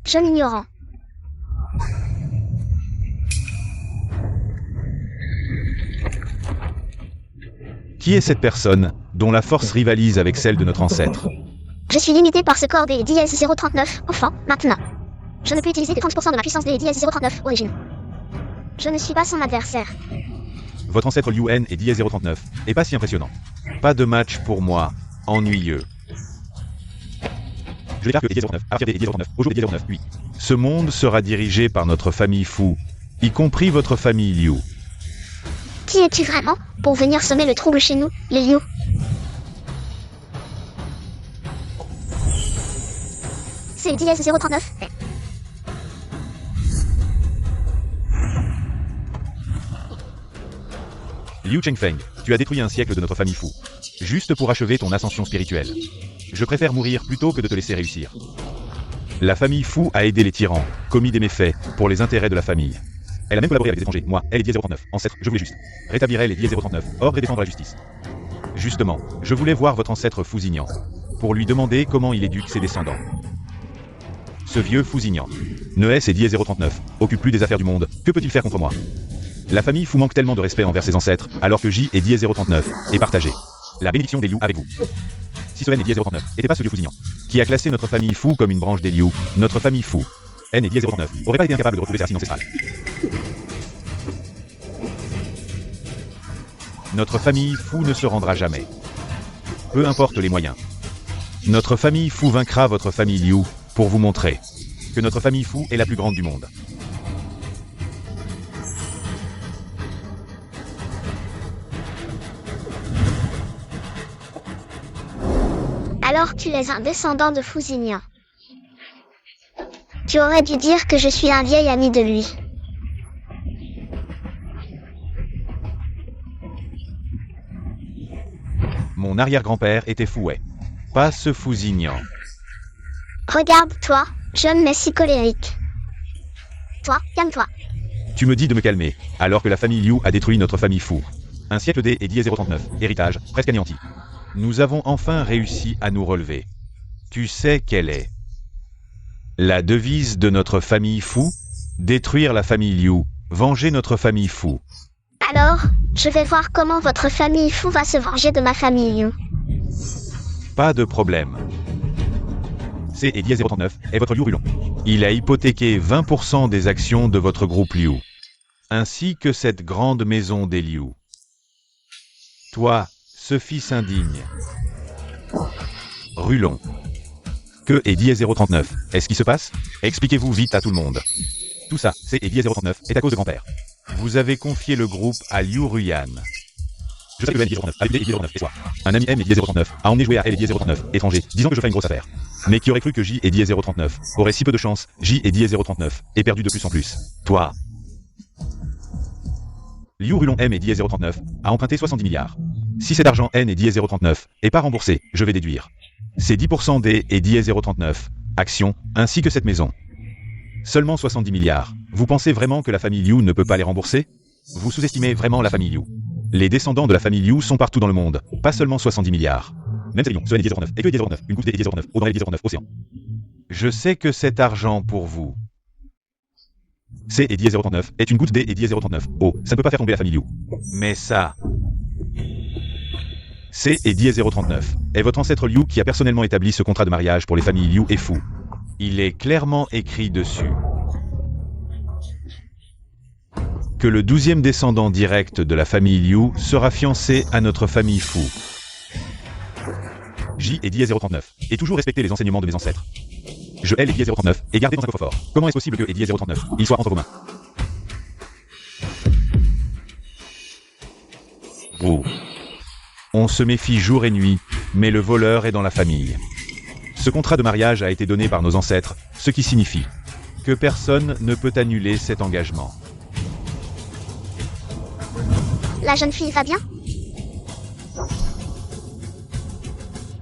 S1: Jeune ignorant.
S2: Qui est cette personne, dont la force rivalise avec celle de notre ancêtre?
S1: Je suis limité par ce corps des Diez 039, enfant, maintenant. Je ne peux utiliser que 30% de ma puissance des Diez 039, origine. Je ne suis pas son adversaire.
S2: Votre ancêtre Liu N et Diez 039 est pas si impressionnant. Pas de match pour moi, ennuyeux. Je déclare que Diez 039, à partir des Diez 039, au jour des Diez 039, oui. Ce monde sera dirigé par notre famille Fu, y compris votre famille Liu.
S1: Qui es-tu vraiment pour venir semer le trouble chez nous, les Liu? C'est Diez 039.
S2: Liu Chengfeng, tu as détruit un siècle de notre famille Fu, juste pour achever ton ascension spirituelle. Je préfère mourir plutôt que de te laisser réussir. La famille Fu a aidé les tyrans, commis des méfaits, pour les intérêts de la famille. Elle a même collaboré avec des étrangers. Moi, elle est Die 039. Ancêtre, je voulais juste rétablir elle et Die 039, ordre et défendre la justice. Justement, je voulais voir votre ancêtre Fousignan, pour lui demander comment il éduque ses descendants. Ce vieux Fousignan. Noès et Die 039, occupe plus des affaires du monde, que peut-il faire contre moi? La famille Fou manque tellement de respect envers ses ancêtres, alors que J et Die 039 est partagée. La bénédiction des Liu avec vous. Si ce N et Die 039 n'était pas ce vieux Fousignan, qui a classé notre famille Fou comme une branche des Liu, notre famille Fou, N et Die 039, aurait pas été incapable de retrouver ses racines ancestrales. Notre famille Fou ne se rendra jamais. Peu importe les moyens. Notre famille Fou vaincra votre famille Liu pour vous montrer que notre famille Fou est la plus grande du monde.
S1: Alors tu es un descendant de Fousignan. Tu aurais dû dire que je suis un vieil ami de lui.
S2: Mon arrière-grand-père était Fouet. Pas ce Fousignan.
S1: Regarde, toi, jeune mais si colérique. Toi, calme-toi.
S2: Tu me dis de me calmer, alors que la famille Liu a détruit notre famille Fou. Un siècle D et Die 039, héritage, presque anéanti. Nous avons enfin réussi à nous relever. Tu sais quelle est la devise de notre famille Fou? Détruire la famille Liu, venger notre famille Fou.
S1: Alors, je vais voir comment votre famille Fou va se venger de ma famille Liu.
S2: Pas de problème. C et Die 039 est votre Liu Rulon. Il a hypothéqué 20% des actions de votre groupe Liu, ainsi que cette grande maison des Liu. Toi, ce fils indigne. Rulon. Que est Die 039? Est-ce qui se passe? Expliquez-vous vite à tout le monde. Tout ça, c'est et Die 039 est à cause de grand-père. Vous avez confié le groupe à Liu Ruyan. Je sais que le N et Die 039 a Die 039 et toi. Un ami M et Die 039 a emmené jouer à elle et Die 039, étranger, disant que je ferais une grosse affaire. Mais qui aurait cru que J et Die 039 aurait si peu de chance? J et Die 039 est perdu de plus en plus. Toi. Liu Rulon M et Die 039 a emprunté 70 milliards. Si cet argent N et Die 039 est pas remboursé, je vais déduire. C'est 10% des et Die 039 actions, ainsi que cette maison. Seulement 70 milliards. Vous pensez vraiment que la famille Liu ne peut pas les rembourser? Vous sous-estimez vraiment la famille Liu. Les descendants de la famille Liu sont partout dans le monde, pas seulement 70 milliards. Même Céline, ce N et Die 039, et que Die 039, une goutte des Die 039, au dans Die 039, océan. Je sais que cet argent pour vous. C et Die 039 est une goutte D et Die 039. Oh, ça ne peut pas faire tomber la famille Liu. Mais ça... C et Die 039 est votre ancêtre Liu qui a personnellement établi ce contrat de mariage pour les familles Liu et Fou. Il est clairement écrit dessus que le 12e descendant direct de la famille Liu sera fiancé à notre famille Fou. J et Die 039 et toujours respecter les enseignements de mes ancêtres. Je L et Die 039 et garder dans un coffre-fort. Comment est-ce possible que et Die 039 ils soient entre vos mains? Oh. On se méfie jour et nuit, mais le voleur est dans la famille. Ce contrat de mariage a été donné par nos ancêtres, ce qui signifie que personne ne peut annuler cet engagement.
S1: La jeune fille va bien?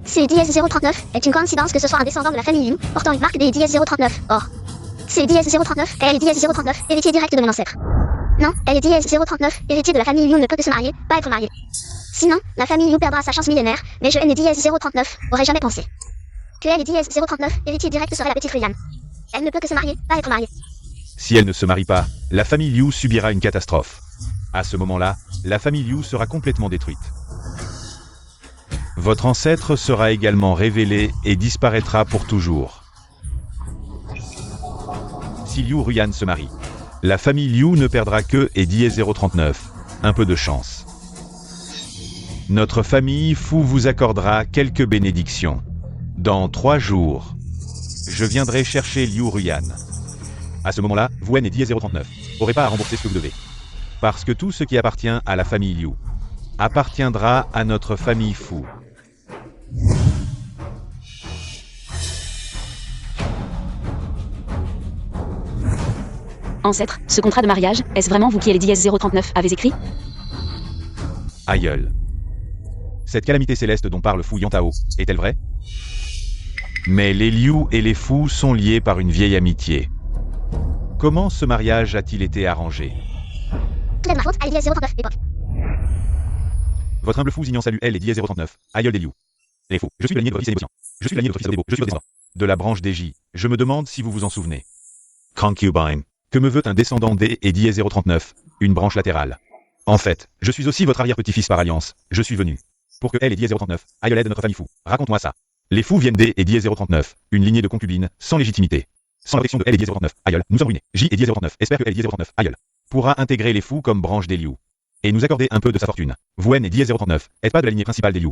S1: C'est Die 039 est une coïncidence que ce soit un descendant de la famille Liu portant une marque des Die 039. Or, c'est Die 039 et elle est Die 039, héritier direct de mon ancêtre. Non, elle est Die 039, héritier de la famille Liu ne peut que se marier, pas être mariée. Sinon, la famille Liu perdra sa chance millénaire, mais je N et Die 039 aurais jamais pensé que elle et Die 039, héritier direct serait la petite Ruyan. Elle ne peut que se marier, pas être mariée.
S2: Si elle ne se marie pas, la famille Liu subira une catastrophe. À ce moment-là, la famille Liu sera complètement détruite. Votre ancêtre sera également révélé et disparaîtra pour toujours. Si Liu Ruyan se marie, la famille Liu ne perdra que et Die 039. Un peu de chance. Notre famille Fou vous accordera quelques bénédictions. Dans 3 jours, je viendrai chercher Liu Ruyan. À ce moment-là, vous N et Die 039 n'aurez pas à rembourser ce que vous devez. Parce que tout ce qui appartient à la famille Liu appartiendra à notre famille Fou.
S4: Ancêtre, ce contrat de mariage, est-ce vraiment vous qui et les Die 039 avez écrit?
S2: Aïeul. Cette calamité céleste dont parle Fu Yantao, est-elle vraie? Mais les Liu et les Fou sont liés par une vieille amitié. Comment ce mariage a-t-il été arrangé?
S1: Tout est de ma faute, Ali 039, époque.
S2: Votre humble fou Zignan salue elle et Diaz 039, aïeul des Liu. Les fous, je suis le lignée de votre fils et négociant. Je suis la lignée de votre fils Adébo, je suis votre descendant. De la branche des J, je me demande si vous vous en souvenez. Concubine. Que me veut un descendant D et Diaz 039, une branche latérale? En fait, je suis aussi votre arrière-petit-fils par alliance, je suis venu. Pour que elle et Diaz 039, aïeul de notre famille fou, raconte-moi ça. Les fous viennent D et Diaz 039, une lignée de concubines, sans légitimité. Sans la protection de elle et Diaz 039, aïeul, nous sommes ruinés. J et Diaz 039, espère que elle et Diaz 039, aïeul, pourra intégrer les fous comme branche des Liu. Et nous accorder un peu de sa fortune. Vous N et Diaz 039, êtes pas de la lignée principale des Liu.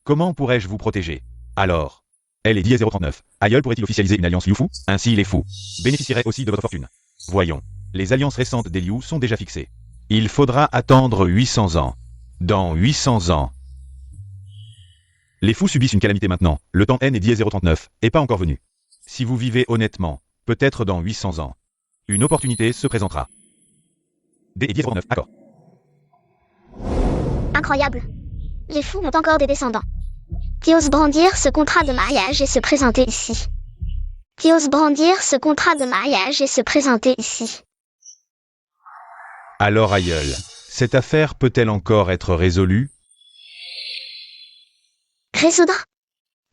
S2: Comment pourrais-je vous protéger? Alors, elle et Diaz 039, aïeul pourrait-il officialiser une alliance Liu fou? Ainsi les fous bénéficieraient aussi de votre fortune. Voyons, les alliances récentes des Liu sont déjà fixées. Il faudra attendre 800 ans. Dans 800 ans. Les fous subissent une calamité maintenant, le temps N et Diaz 039 est pas encore venu. Si vous vivez honnêtement, peut-être dans 800 ans, une opportunité se présentera. D et Diaz 039, accord.
S1: Incroyable. Les fous ont encore des descendants. Qui ose brandir ce contrat de mariage et se présenter ici. Qui ose brandir ce contrat de mariage et se présenter ici.
S2: Alors aïeul, cette affaire peut-elle encore être résolue?
S1: Résoudre?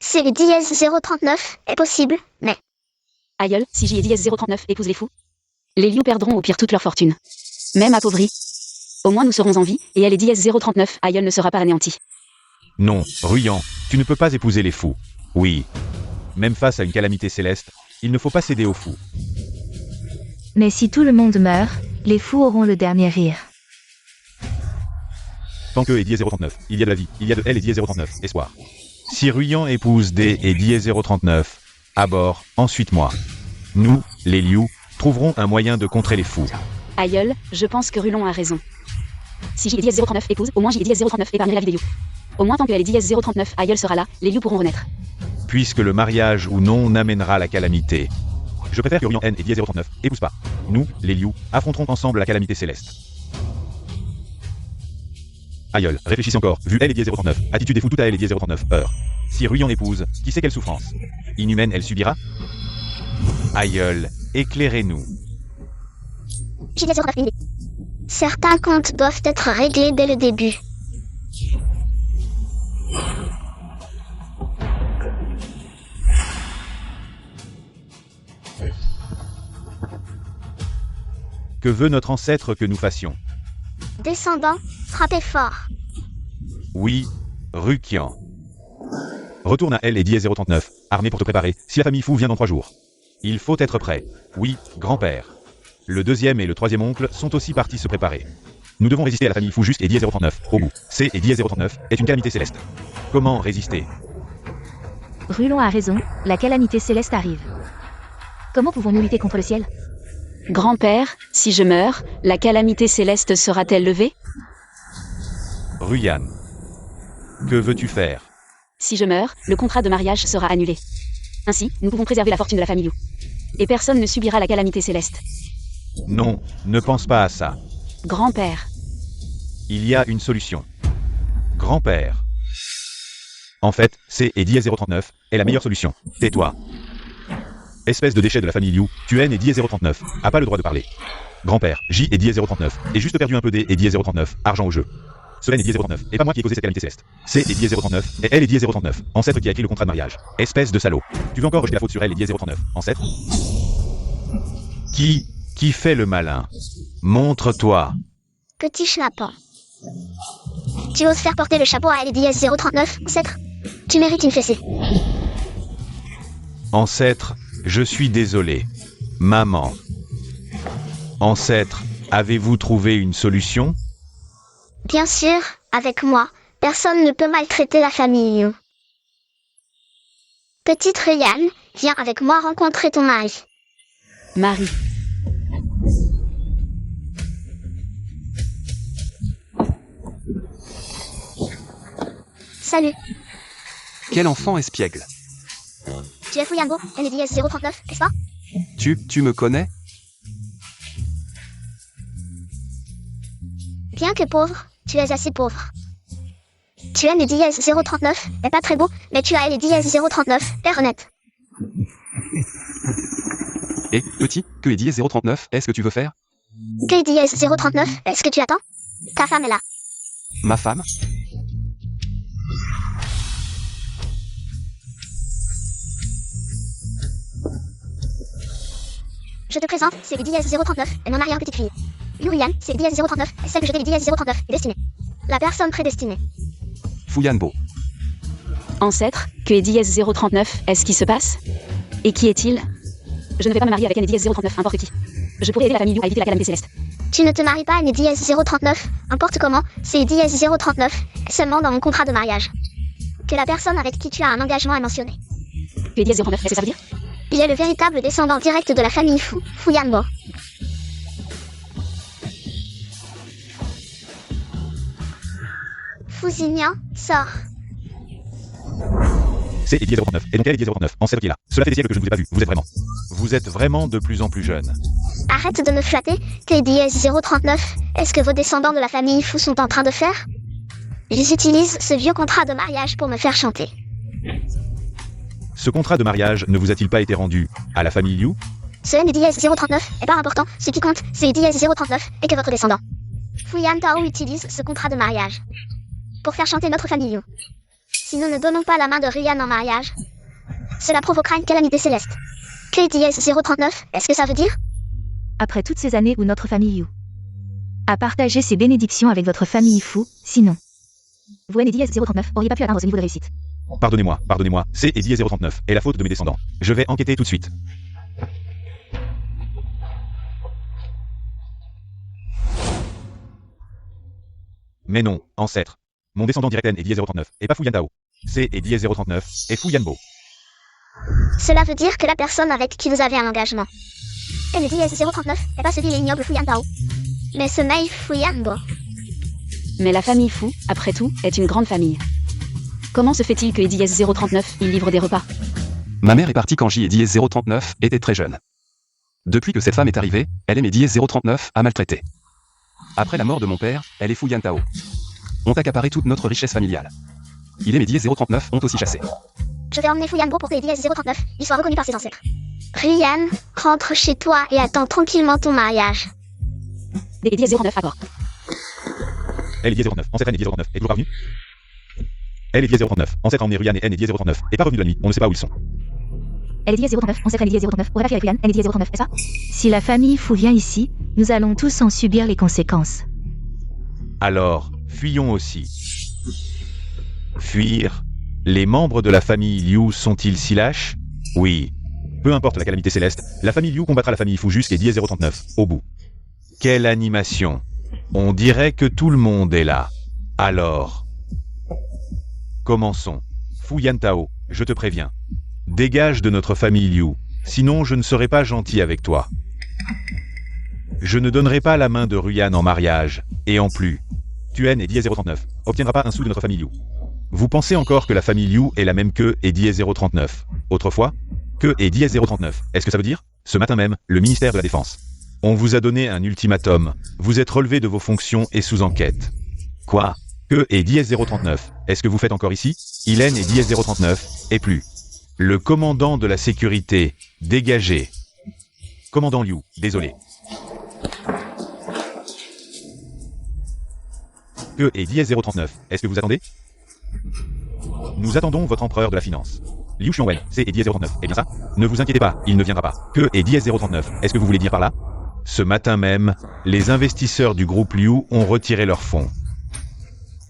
S1: Si le dièse 039 est possible, mais...
S4: Aïeul, si J et Diaz 039 épousent les fous, les Liu perdront au pire toute leur fortune. Même appauvris. Au moins nous serons en vie, et elle et Diaz 039, aïeul ne sera pas anéanti.
S2: Non, Ruyant, tu ne peux pas épouser les fous. Oui. Même face à une calamité céleste, il ne faut pas céder aux fous.
S3: Mais si tout le monde meurt, les fous auront le dernier rire.
S2: Tant que et Diaz 039, il y a de la vie, il y a de elle et Diaz 039, espoir. Si Ruyant épouse D et Diaz 039, à bord, ensuite moi. Nous, les Liu, trouverons un moyen de contrer les fous.
S4: Aïeul, je pense que Rulon a raison. Si J et Diaz 039 épousent, au moins J et Diaz 039 épargnerait la vie des Liu. Au moins tant que elle et Diaz 039, aïeul sera là, les Liu pourront renaître.
S2: Puisque le mariage ou non n'amènera la calamité. Je préfère que Ruyant N et Diaz 039 épousent pas. Nous, les Liu, affronterons ensemble la calamité céleste. Aïeul, réfléchissez encore, vu elle et Diaz 039, attitude des fous tout à elle et Diaz 039, heure. Si Ruyant épouse, qui sait quelle souffrance? Inhumaine elle subira? Aïeul, éclairez-nous.
S1: Dièse 039 minutes. Certains comptes doivent être réglés dès le début.
S2: Que veut notre ancêtre que nous fassions?
S1: Descendants, frappez fort.
S2: Oui, Rukian. Retourne à elle et Diaz 039, armée pour te préparer, si la famille fou vient dans 3 jours. Il faut être prêt. Oui, grand-père. Le deuxième et le troisième oncle sont aussi partis se préparer. Nous devons résister à la famille fou juste et Diaz 039, au bout. C et Diaz 039 est une calamité céleste. Comment résister?
S3: Rulon a raison, la calamité céleste arrive. Comment pouvons-nous lutter contre le ciel?
S4: Grand-père, si je meurs, la calamité céleste sera-t-elle levée?
S2: Ruyan. Que veux-tu faire?
S4: Si je meurs, le contrat de mariage sera annulé. Ainsi, nous pouvons préserver la fortune de la famille Liu. Et personne ne subira la calamité céleste.
S2: Non, ne pense pas à ça.
S4: Grand-père.
S2: Il y a une solution. Grand-père. En fait, C et Diaz 039 est la meilleure solution. Tais-toi. Espèce de déchet de la famille Liu, tu N et Diaz 039, a pas le droit de parler. Grand-père, J et Diaz 039, et juste perdu un peu D et Diaz 039, argent au jeu. Ce N et Diaz 039, et pas moi qui ai causé cette calamité céleste. C et Diaz 039, et elle et Diaz 039, ancêtre qui a écrit le contrat de mariage. Espèce de salaud. Tu veux encore rejeter la faute sur elle et Diaz 039, ancêtre? Qui fait le malin? Montre-toi.
S1: Petit schnappan. Tu oses faire porter le chapeau à elle et Diaz 039, ancêtre? Tu mérites une fessée.
S2: Ancêtre, je suis désolé. Maman. Ancêtre, avez-vous trouvé une solution?
S1: Bien sûr, avec moi, personne ne peut maltraiter la famille Liu. Petite Ryan, viens avec moi rencontrer ton mari.
S4: Marie.
S1: Salut,
S5: Quel enfant espiègle.
S1: tu es Fuyambo, elle est Diaz 039, n'est-ce pas?
S5: Tu me connais?
S1: Bien que pauvre, tu es assez pauvre. Tu es le Diaz 039, est pas très beau, mais tu as les Diaz 039, père honnête.
S5: Et, petit, que est dièse 039, est-ce que tu veux faire?
S1: Que dièse 039, est-ce que tu attends? Ta femme est là.
S5: Ma femme?
S1: Je te présente, c'est les dièse 039 et mon arrière-petite-fille. Yurian, c'est les dièse 039 et celle que je vais les dièse 039 est destinée. La personne prédestinée.
S5: Fouyanbo.
S4: Ancêtre, que est dièse 039, est-ce qui se passe? Et qui est-il? Je ne vais pas me marier avec un dièse 039, n'importe qui. Je pourrais aider la famille Liu à éviter la calamité céleste.
S1: Tu ne te maries pas à une dièse 039, n'importe comment, c'est dièse 039, seulement dans mon contrat de mariage. Que la personne avec qui tu as un engagement est mentionnée.
S4: Que est dièse 039, est-ce que ça veut dire?
S1: Il est le véritable descendant direct de la famille Fuyanbo. Fusignan sort.
S2: C'est Eddie 039. Et donc elle est Eddie 039. Ancêtre qui est là. Cela fait des siècles que je ne vous ai pas vu. Vous êtes vraiment. Vous êtes vraiment de plus en plus jeune.
S1: Arrête de me flatter, que dièse 039, est-ce que vos descendants de la famille Fu sont en train de faire? Ils utilisent ce vieux contrat de mariage pour me faire chanter.
S2: Ce contrat de mariage ne vous a-t-il pas été rendu à la famille Liu?
S1: Ce N dièse 039 est pas important, ce qui compte, c'est dièse 039 et que votre descendant. Fuyan Tao utilise ce contrat de mariage pour faire chanter notre famille Liu. Si nous ne donnons pas la main de Ryan en mariage, cela provoquera une calamité céleste. Que dièse 039, est-ce que ça veut dire?
S3: Après toutes ces années où notre famille Yu a partagé ses bénédictions avec votre famille Fu, sinon, vous N dièse 039 auriez pas pu atteindre ce niveau de réussite.
S2: Pardonnez-moi. C'est Eddie 039 et la faute de mes descendants. Je vais enquêter tout de suite. Mais non, ancêtre. Mon descendant direct est Eddie 039 et pas Fuyan Tao. C'est Eddie 039 et Fuyanbo.
S1: Cela veut dire que la personne avec qui vous avez un engagement. Et le dièse 039 n'est pas celui de l'ignoble Fuyan Tao, mais ce Mei Fuyanbo.
S4: Mais la famille Fu, après tout, est une grande famille. Comment se fait-il que dièse 039, il livre des repas?
S5: Ma mère est partie quand J et dièse 039 était très jeune. Depuis que cette femme est arrivée, elle est mes dièse 039 à maltraiter. Après la mort de mon père, elle est Fuyan Tao. Ont accaparé toute notre richesse familiale. Il et mes dièse 039 ont aussi chassé.
S1: Je vais emmener Fuyanbo pour que les dièse 039 il soit reconnu par ses ancêtres. Ryan, rentre chez toi et attends tranquillement ton mariage.
S4: Des dièse 039, accord.
S2: Elle est Eddie 039. Ancêtre N est Eddie 039. Et toujours pas revenu? Elle est Eddie 039. Ancêtre emmené Ryan et N est Eddie 039. Et pas revenu de la nuit. On ne sait pas où ils sont.
S3: Elle est dièse 039, ancêtre elle est dièse 039, aurait pas fait avec Ryan, elle est dièse 039, est-ce ça? Si la famille Fu vient ici, nous allons tous en subir les conséquences.
S2: Alors, fuyons aussi. Fuir? Les membres de la famille Liu sont-ils si lâches? Oui. Peu importe la calamité céleste, la famille Liu combattra la famille Fu jusqu'à Eddie 039, au bout. Quelle animation! On dirait que tout le monde est là. Alors, commençons. Fuyan Tao, je te préviens. Dégage de notre famille Liu, sinon je ne serai pas gentil avec toi. Je ne donnerai pas la main de Ryan en mariage, et en plus, Tuen et Dièse 039 obtiendra pas un sou de notre famille Liu. Vous pensez encore que la famille Liu est la même que et Dièse 039 autrefois? Que et Dièse 039, est-ce que ça veut dire? Ce matin même, le ministère de la Défense. On vous a donné un ultimatum, vous êtes relevé de vos fonctions et sous enquête. Quoi? Que et Dièse 039, est-ce que vous faites encore ici? Ilen et Dièse 039, et plus. Le commandant de la sécurité, dégagé. Commandant Liu, désolé. Que et Dièse 039, est-ce que vous attendez? Nous attendons votre empereur de la finance. Liu Xiongwen, c'est et Dièse 039, eh bien ça? Ne vous inquiétez pas, il ne viendra pas. Que et Dièse 039, est-ce que vous voulez dire par là? Ce matin même, les investisseurs du groupe Liu ont retiré leurs fonds.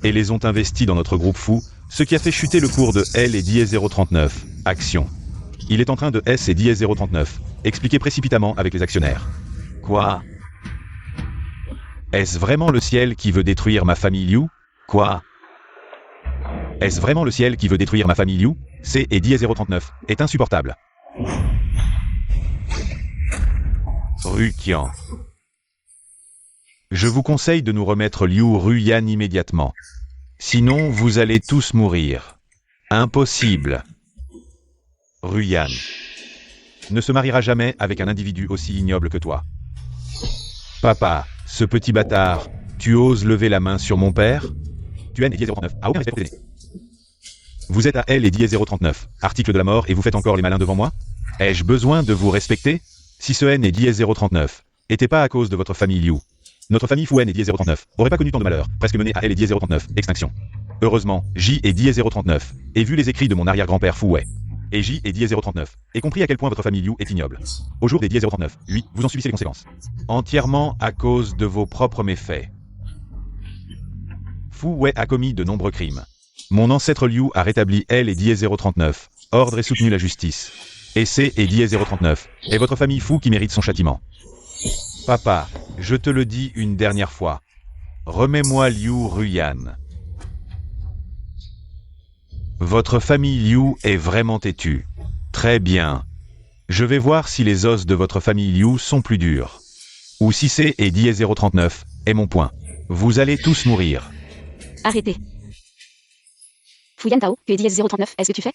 S2: Et les ont investis dans notre groupe Fu, ce qui a fait chuter le cours de L et Dièse 039. Action. Il est en train de S et Dièse 039. Expliqué précipitamment avec les actionnaires. Quoi? Est-ce vraiment le ciel qui veut détruire ma famille Liu? Quoi? Est-ce vraiment le ciel qui veut détruire ma famille Liu? C et Dièse 039 est insupportable. Ruqian. Je vous conseille de nous remettre Liu Ruyan immédiatement. Sinon, vous allez tous mourir. Impossible. Ruyan ne se mariera jamais avec un individu aussi ignoble que toi. Papa, ce petit bâtard, tu oses lever la main sur mon père? Tu es Dièse 039, à aucun respect pour tes aînés. Vous êtes à L et Dièse 039, article de la mort, et vous faites encore les malins devant moi? Ai-je besoin de vous respecter? Si ce N est dièse 039, était pas à cause de votre famille Liu. Notre famille Fu N est dièse 039, aurait pas connu tant de malheur, presque mené à L et dièse 039, extinction. Heureusement, J est dièse 039, et vu les écrits de mon arrière-grand-père Fu Wei, et J est dièse 039, et compris à quel point votre famille Liu est ignoble. Au jour des dièse 039, oui, vous en subissez les conséquences. Entièrement à cause de vos propres méfaits. Fu Wei a commis de nombreux crimes. Mon ancêtre Liu a rétabli L et dièse 039, ordre et soutenu la justice. Et C et dièse 039, et votre famille Fu qui mérite son châtiment. Papa, je te le dis une dernière fois. Remets-moi Liu Ruyan. Votre famille Liu est vraiment têtue. Très bien. Je vais voir si les os de votre famille Liu sont plus durs. Ou si C et dièse 039 est mon point. Vous allez tous mourir.
S4: Arrêtez. Fuyan Tao, tu es dièse 039, est-ce que tu fais?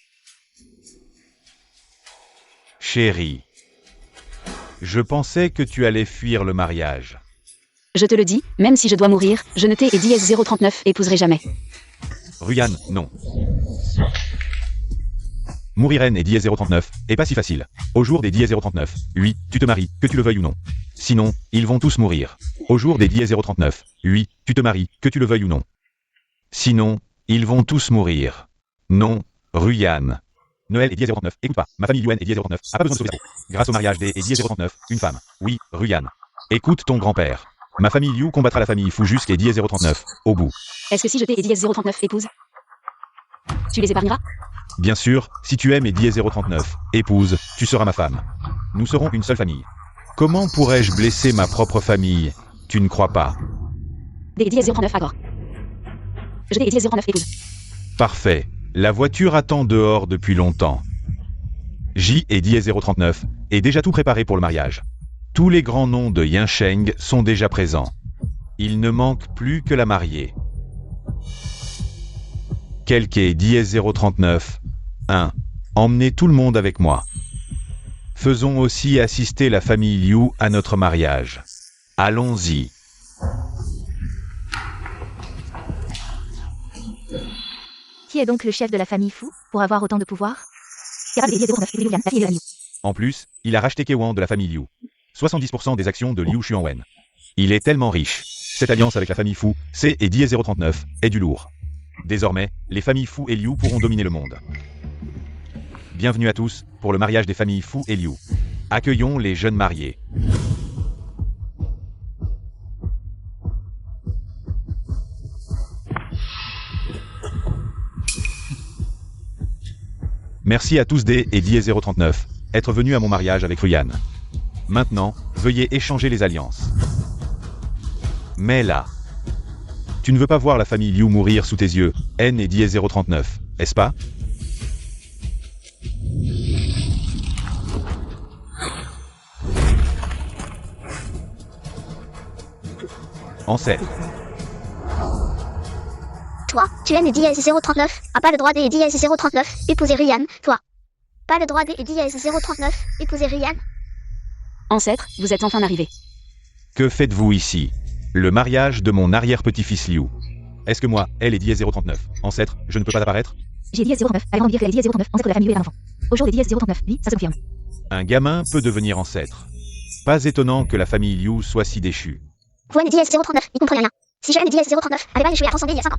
S2: Chérie. Je pensais que tu allais fuir le mariage.
S4: Je te le dis, même si je dois mourir, je ne t'ai et dièse 039 épouserai jamais.
S2: Ruyan, non. Mourir N et dièse 039 est pas si facile. Au jour des dièse 039, oui, tu te maries, que tu le veuilles ou non. Sinon, ils vont tous mourir. Au jour des dièse 039, oui, tu te maries, que tu le veuilles ou non. Sinon, ils vont tous mourir. Non, Ruyan. Noël et dièse 039, écoute pas, ma famille Yuen et dièse 039 a pas besoin de sauver sa peau. Grâce au mariage des et dièse 039, une femme. Oui, Ruyan. Écoute ton grand-père. Ma famille Liu combattra la famille Fu jusqu'à dièse 039, au bout.
S4: Est-ce que si je t'ai et dièse 039 épouse, tu les épargneras?
S2: Bien sûr, si tu aimes et dièse 039, épouse, tu seras ma femme. Nous serons une seule famille. Comment pourrais-je blesser ma propre famille? Tu ne crois pas?
S4: Des dièse 039 accord. Je t'ai et dièse 039 épouse.
S2: Parfait. La voiture attend dehors depuis longtemps. J et dièse 039 est déjà tout préparé pour le mariage. Tous les grands noms de Yansheng sont déjà présents. Il ne manque plus que la mariée. Quelqu'un dièse 039. 1. Emmenez tout le monde avec moi. Faisons aussi assister la famille Liu à notre mariage. Allons-y.
S3: Qui est donc le chef de la famille Fu, pour avoir autant de pouvoir? Capable des dièse 039, et Liu, la fille de la Liu.
S2: En plus, il a racheté Kewan de la famille Liu. 70% des actions de Liu Xuanwen. Il est tellement riche. Cette alliance avec la famille Fu, C et dièse 039, est du lourd. Désormais, les familles Fu et Liu pourront dominer le monde. Bienvenue à tous, pour le mariage des familles Fu et Liu. Accueillons les jeunes mariés. Merci à tous D et dièse 039, être venus à mon mariage avec Ruyan. Maintenant, veuillez échanger les alliances. Mais là, tu ne veux pas voir la famille Liu mourir sous tes yeux, N et dièse 039, est-ce pas? Ancêtre.
S1: Toi, tu aimes et dièse 039, a pas le droit des dièse 039, épouser Ruyan, toi. Pas le droit des dièse 039, épouser Ruyan.
S4: Ancêtre, vous êtes enfin arrivé.
S2: Que faites-vous ici? Le mariage de mon arrière-petit-fils Liu. Est-ce que moi, elle est dièse 039, ancêtre, je ne peux pas apparaître?
S3: J'ai dièse 039, allez en dire qu'elle est dièse 039, ancêtre de la famille Liu et un enfant. Au jour des dièse 039, oui, ça se confirme.
S2: Un gamin peut devenir ancêtre. Pas étonnant que la famille Liu soit si déchue.
S1: Vous et dièse 039, n'y comprenez rien. Si je et dièse 039, allez pas échouer à transcender il y a 5 ans.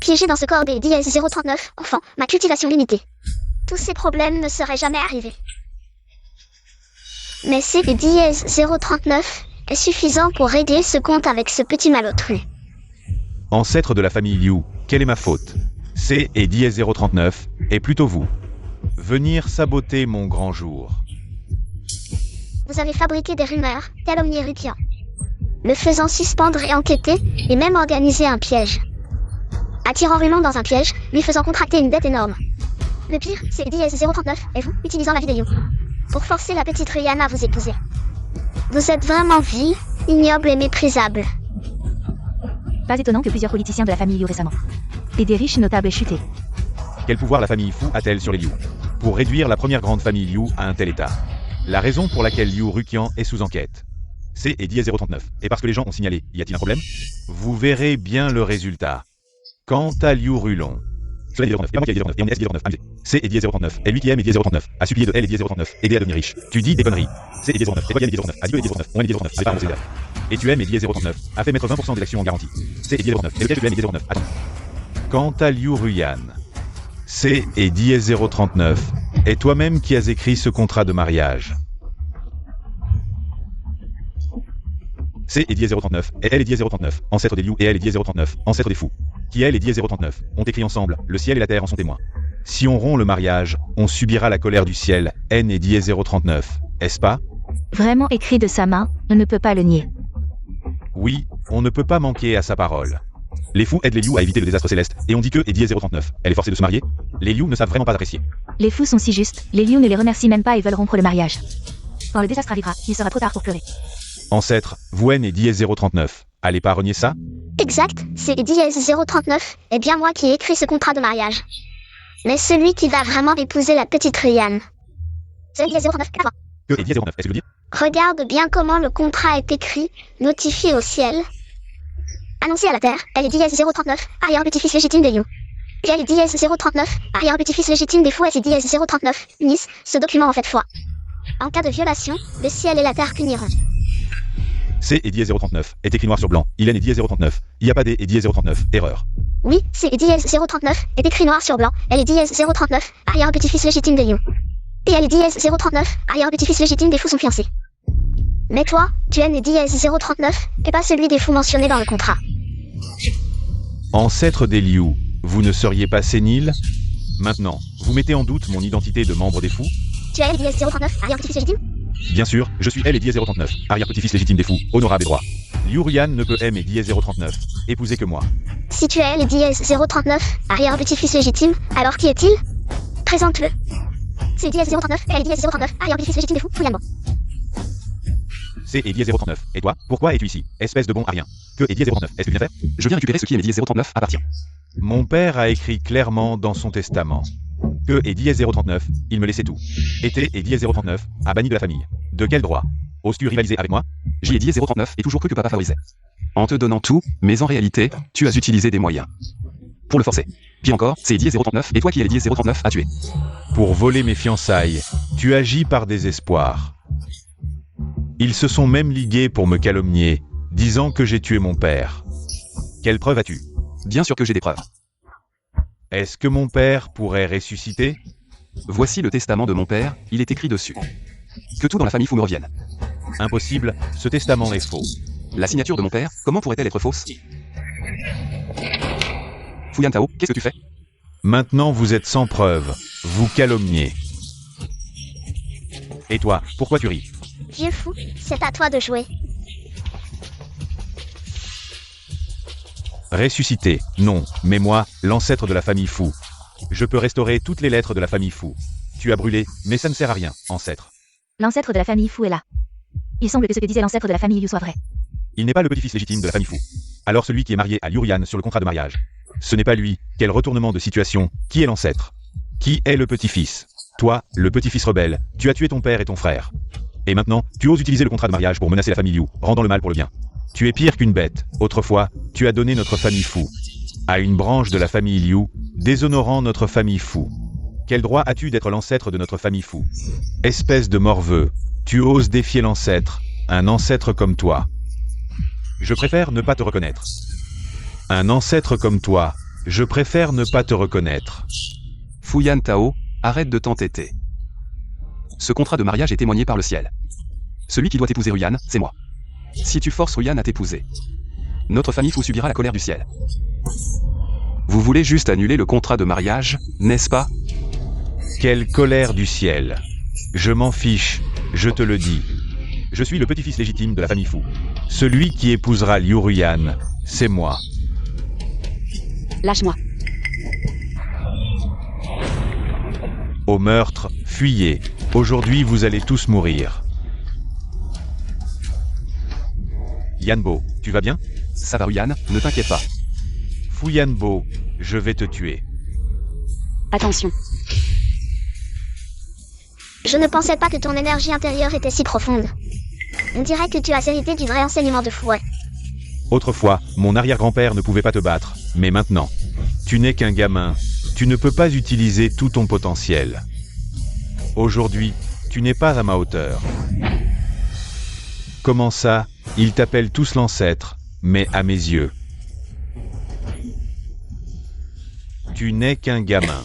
S1: Piégé dans ce corps des dièse 039, enfant, ma cultivation limitée. Tous ces problèmes ne seraient jamais arrivés. Mais C et dièse 039 est suffisant pour régler ce compte avec ce petit malotru.
S2: Ancêtre de la famille Liu, quelle est ma faute? C et dièse 039, et plutôt vous. Venir saboter mon grand jour.
S1: Vous avez fabriqué des rumeurs, calomnié Rukian. Le faisant suspendre et enquêter, et même organiser un piège. Attirant Rulon dans un piège, lui faisant contracter une dette énorme. Le pire, c'est dièse 039, et vous, utilisant la vie de Liu. Pour forcer la petite Ruyan à vous épouser. Vous êtes vraiment vil, ignoble et méprisable.
S3: Pas étonnant que plusieurs politiciens de la famille Liu récemment. Et des riches notables aient chuté.
S2: Quel pouvoir la famille Fu a-t-elle sur les Liu? Pour réduire la première grande famille Liu à un tel état. La raison pour laquelle Liu Rukian est sous enquête. C et dièse 039. Et parce que les gens ont signalé, y a-t-il un problème? Vous verrez bien le résultat. Quant à Liu Rulon, Cela est 039, et moi qui ai 039, et on est S 039, amusé. C est 039, et lui qui aime est 039, a supplié de elle est 039, aider à devenir riche. Tu dis des conneries. C est 039, et toi qui aimes est 039, a dit est 039, on est 039, avec parents César. Et tu aimes est 039, a fait mettre 20% des actions en garantie. C est 039, et lequel tu aimes est 039, attends. Quant à Liu Ruyan, C est 039, et toi-même qui as écrit ce contrat de mariage. C est 039, et elle est 039, ancêtre des Liu et elle est 039, ancêtre des fous. Qui elle est 039, ont écrit ensemble, le ciel et la terre en sont témoins. Si on rompt le mariage, on subira la colère du ciel, N est 039, est-ce pas?
S3: Vraiment écrit de sa main, on ne peut pas le nier.
S2: Oui, on ne peut pas manquer à sa parole. Les fous aident les Liu à éviter le désastre céleste, et on dit que est 039, elle est forcée de se marier. Les Liu ne savent vraiment pas apprécier.
S3: Les fous sont si justes, les Liu ne les remercient même pas et veulent rompre le mariage. Quand le désastre arrivera, il sera trop tard pour pleurer.
S2: Ancêtre, Wen est 039, allez pas renier ça?
S1: Exact, c'est 039, et bien moi qui ai écrit ce contrat de mariage. Mais celui qui va vraiment épouser la petite Ruyan. C'est 039, attends.
S2: Que est 039, est-ce que je veux dire?
S1: Regarde bien comment le contrat est écrit, notifié au ciel. Annoncé à la terre, elle est 039, arrière-petit-fils légitime des Liu. Puis elle est 039, arrière-petit-fils légitime des fous et c'est 039, unissent ce document en fait foi. En cas de violation, le ciel et la terre puniront.
S2: C est 039, est écrit noir sur blanc, il est 039, il n'y a pas D et 039, erreur.
S1: Oui, c'est 039, est écrit noir sur blanc, elle est 039, arrière-petit-fils légitime des Liu. Et elle est 039, arrière-petit-fils légitime des fous sont fiancés. Mais toi, tu es né 039, et pas celui des fous mentionnés dans le contrat.
S2: Ancêtre des Liu, vous ne seriez pas sénile? Maintenant, vous mettez en doute mon identité de membre des fous?
S1: Tu es L 039, arrière-petit-fils légitime?
S2: Bien sûr, je suis L et 039, arrière-petit-fils légitime des fous, honorable et droit. Liu Ruyan ne peut aimer 039, épouser que moi.
S1: Si tu es L 039, arrière-petit-fils légitime, alors qui est-il? Présente-le. C'est 039, elle est 039, arrière-petit-fils légitime des fous, Fuyambo.
S2: C est 039, et toi, pourquoi es-tu ici? Espèce de bon à rien. Que est 039, est-ce que tu viens faire?
S5: Je viens récupérer ce qui est 039 à partir.
S2: Mon père a écrit clairement dans son testament. Que est 039, il me laissait tout. Était et 039, a banni de la famille. De quel droit? Oses-tu rivaliser avec moi?
S5: J'y ai 039 et toujours cru que papa favorisait. En te donnant tout, mais en réalité, tu as utilisé des moyens. Pour le forcer. Puis encore, c'est 039 et toi qui es 039 à tuer.
S2: Pour voler mes fiançailles, tu agis par désespoir. Ils se sont même ligués pour me calomnier, disant que j'ai tué mon père. Quelle preuve as-tu?
S5: Bien sûr que j'ai des preuves.
S2: Est-ce que mon père pourrait ressusciter?
S5: Voici le testament de mon père, il est écrit dessus. Que tout dans la famille fou me revienne.
S2: Impossible, ce testament est faux.
S5: La signature de mon père, comment pourrait-elle être fausse? Fuyan Tao, qu'est-ce que tu fais?
S2: Maintenant vous êtes sans preuve, vous calomniez. Et toi, pourquoi tu ris?
S1: Vieux fou, c'est à toi de jouer.
S2: Ressusciter, non, mais moi, l'ancêtre de la famille fou. Je peux restaurer toutes les lettres de la famille fou. Tu as brûlé, mais ça ne sert à rien, ancêtre.
S3: L'ancêtre de la famille fou est là. Il semble que ce que disait l'ancêtre de la famille Liu soit vrai.
S2: Il n'est pas le petit-fils légitime de la famille fou. Alors celui qui est marié à Liu Ruyan sur le contrat de mariage. Ce n'est pas lui, quel retournement de situation, qui est l'ancêtre? Qui est le petit-fils? Toi, le petit-fils rebelle, tu as tué ton père et ton frère. Et maintenant, tu oses utiliser le contrat de mariage pour menacer la famille Liu, rendant le mal pour le bien. Tu es pire qu'une bête. Autrefois, tu as donné notre famille fou à une branche de la famille Liu, déshonorant notre famille fou. Quel droit as-tu d'être l'ancêtre de notre famille fou? Espèce de morveux, tu oses défier l'ancêtre, un ancêtre comme toi. Je préfère ne pas te reconnaître. Un ancêtre comme toi, je préfère ne pas te reconnaître.
S5: Fuyan Tao, arrête de t'entêter. Ce contrat de mariage est témoigné par le ciel. Celui qui doit épouser Ruyan, c'est moi. Si tu forces Ruyan à t'épouser, notre famille fou subira la colère du ciel. Vous voulez juste annuler le contrat de mariage, n'est-ce pas?
S2: Quelle colère du ciel! Je m'en fiche, je te le dis. Je suis le petit-fils légitime de la famille fou. Celui qui épousera Liu Ruyan, c'est moi.
S4: Lâche-moi.
S2: Au meurtre, fuyez. Aujourd'hui vous allez tous mourir. Yanbo, tu vas bien?
S5: Ça va Ruyan, ne t'inquiète pas.
S2: Fuyanbo, je vais te tuer.
S4: Attention.
S1: Je ne pensais pas que ton énergie intérieure était si profonde. On dirait que tu as hérité du vrai enseignement de Fouet.
S2: Autrefois, mon arrière-grand-père ne pouvait pas te battre, mais maintenant, tu n'es qu'un gamin. Tu ne peux pas utiliser tout ton potentiel. Aujourd'hui, tu n'es pas à ma hauteur. Comment ça, ils t'appellent tous l'ancêtre, mais à mes yeux, tu n'es qu'un gamin.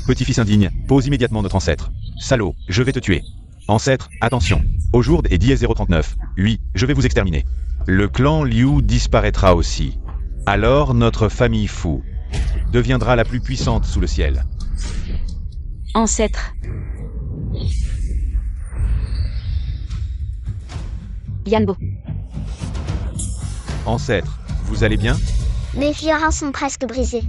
S2: Petit-fils indigne, pose immédiatement notre ancêtre. Salaud, je vais te tuer. Ancêtre, attention. Aujourd et Diez 039. Oui, je vais vous exterminer. Le clan Liu disparaîtra aussi. Alors notre famille Fu deviendra la plus puissante sous le ciel.
S4: Ancêtre. Yanbo.
S2: Ancêtre, vous allez bien?
S1: Mes vieux reins sont presque brisés.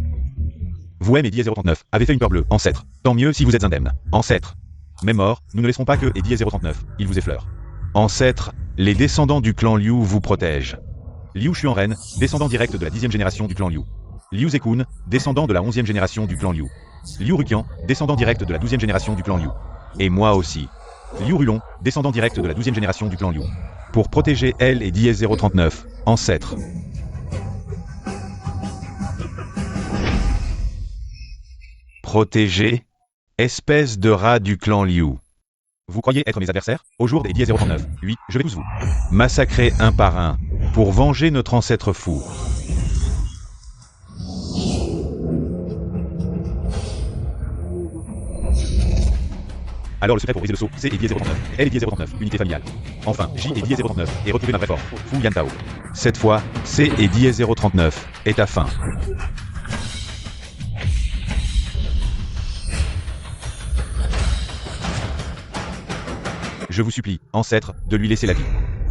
S2: Vous et Diez 039 avez fait une peur bleue, ancêtre. Tant mieux si vous êtes indemne. Ancêtre. Mais mort, nous ne laisserons pas que et Diez 039, il vous effleure. Ancêtre, les descendants du clan Liu vous protègent. Liu Xuanren, descendant direct de la 10e génération du clan Liu. Liu Zekun, descendant de la 11e génération du clan Liu. Liu Ruqian, descendant direct de la 12e génération du clan Liu. Et moi aussi. Liu Rulon, descendant direct de la 12e génération du clan Liu. Pour protéger elle et Diez 039, ancêtre. Protéger? Espèce de rat du clan Liu. Vous croyez être mes adversaires? Aujourd et Diez 039. Oui, je vais tous vous massacrer un par un, pour venger notre ancêtre fou. Alors le secret pour briser le sceau, c'est et Diez 039. Elle et Diez 039, unité familiale. Enfin, J et Diez 039, et retrouver ma vraie forme, Fu Yan Tao. Cette fois, C et Diez 039, est à fin. Je vous supplie, ancêtre, de lui laisser la vie.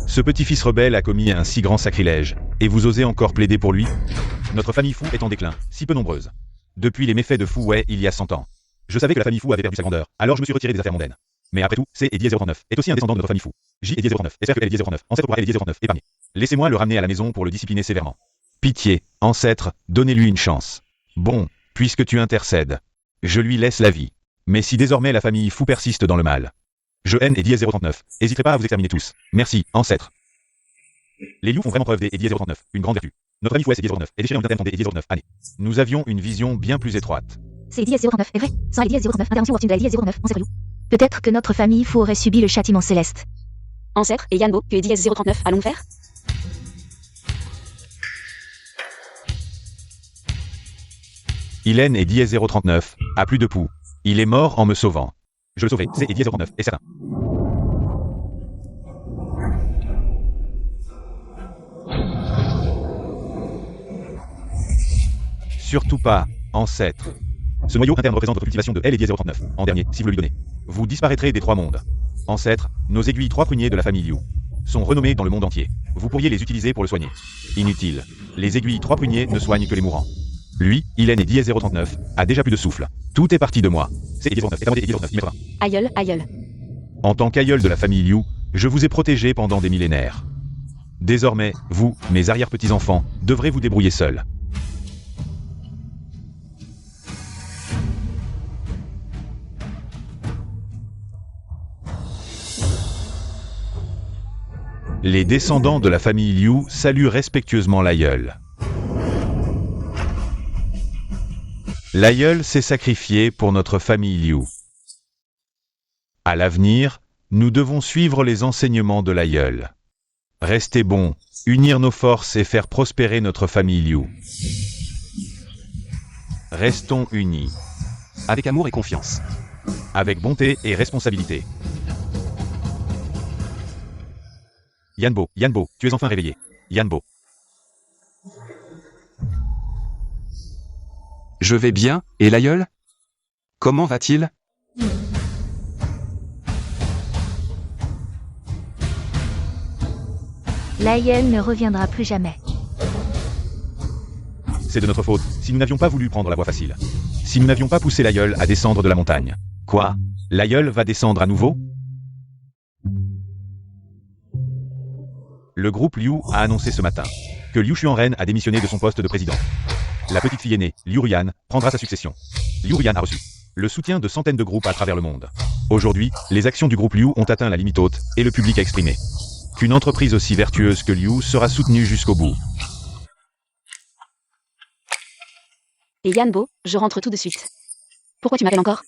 S2: Ce petit-fils rebelle a commis un si grand sacrilège, et vous osez encore plaider pour lui? Notre famille Fu est en déclin, si peu nombreuse. Depuis les méfaits de Fu Wei il y a 100 ans. Je savais que la famille Fu avait perdu sa grandeur, alors je me suis retiré des affaires mondaines. Mais après tout, C et Diez 039 est aussi un descendant de notre famille Fu. J et Diez 039, espère que elle et Diez 039, ancêtre pour elle et Diez 039, épargné. Laissez-moi le ramener à la maison pour le discipliner sévèrement. Pitié, ancêtre, donnez-lui une chance. Bon, puisque tu intercèdes, je lui laisse la vie. Mais si désormais la famille Fu persiste dans le mal, je haine et Diez 039. N'hésiterez pas à vous exterminer tous. Merci, ancêtre. Les Liu font vraiment preuve des et Diez 039, une grande vertu. Notre ami Fu est Diez 039 et déchiré en internet des et Diez 039 années. Nous avions une vision bien plus étroite.
S3: C'est Diez 039, est vrai. Sans les Diez 039, intervention opportune de la Diez 039, ancêtre Liu. Peut-être que notre famille Fu aurait subi le châtiment céleste.
S4: Ancêtre et Yanbo, que Diez 039 allons faire?
S2: Hélène et Diez 039, a plus de poux. Il est mort en me sauvant. Je le sauverai, c'est et Diez 039, est certain. Surtout pas, ancêtre. Ce noyau interne représente votre cultivation de L et Diez 039. En dernier, si vous le lui donnez. Vous disparaîtrez des trois mondes. Ancêtre, nos aiguilles trois pruniers de la famille Liu sont renommées dans le monde entier. Vous pourriez les utiliser pour le soigner. Inutile. Les aiguilles trois pruniers ne soignent que les mourants. Lui, Hélène et Diez 039, a déjà plus de souffle. Tout est parti de moi. C'est Diez 039, est et Diez 039, il mettra.
S4: Aïeul, aïeul.
S2: En tant qu'aïeul de la famille Liu, je vous ai protégé pendant des millénaires. Désormais, vous, mes arrière-petits-enfants, devrez vous débrouiller seuls. Les descendants de la famille Liu saluent respectueusement l'aïeul. L'aïeul s'est sacrifié pour notre famille Liu. À l'avenir, nous devons suivre les enseignements de l'aïeul. Rester bons, unir nos forces et faire prospérer notre famille Liu. Restons unis.
S5: Avec amour et confiance.
S2: Avec bonté et responsabilité. Yanbo, Yanbo, tu es enfin réveillé. Yanbo.
S5: Je vais bien, et l'aïeul? Comment va-t-il?
S3: L'aïeul ne reviendra plus jamais.
S2: C'est de notre faute, si nous n'avions pas voulu prendre la voie facile. Si nous n'avions pas poussé l'aïeul à descendre de la montagne. Quoi? L'aïeul va descendre à nouveau? Le groupe Liu a annoncé ce matin que Liu Xuanren a démissionné de son poste de président. La petite fille aînée, Liu Ruyan, prendra sa succession. Liu Ruyan a reçu le soutien de centaines de groupes à travers le monde. Aujourd'hui, les actions du groupe Liu ont atteint la limite haute et le public a exprimé qu'une entreprise aussi vertueuse que Liu sera soutenue jusqu'au bout.
S4: Et Yanbo, je rentre tout de suite. Pourquoi tu m'appelles encore?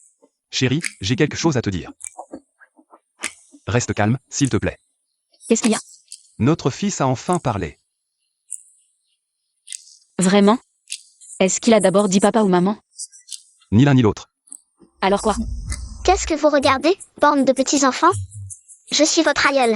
S5: Chérie, j'ai quelque chose à te dire. Reste calme, s'il te plaît.
S4: Qu'est-ce qu'il y a?
S5: Notre fils a enfin parlé.
S4: Vraiment? Est-ce qu'il a d'abord dit papa ou maman?
S5: Ni l'un ni l'autre.
S4: Alors quoi?
S1: Qu'est-ce que vous regardez, bande de petits enfants? Je suis votre aïeul.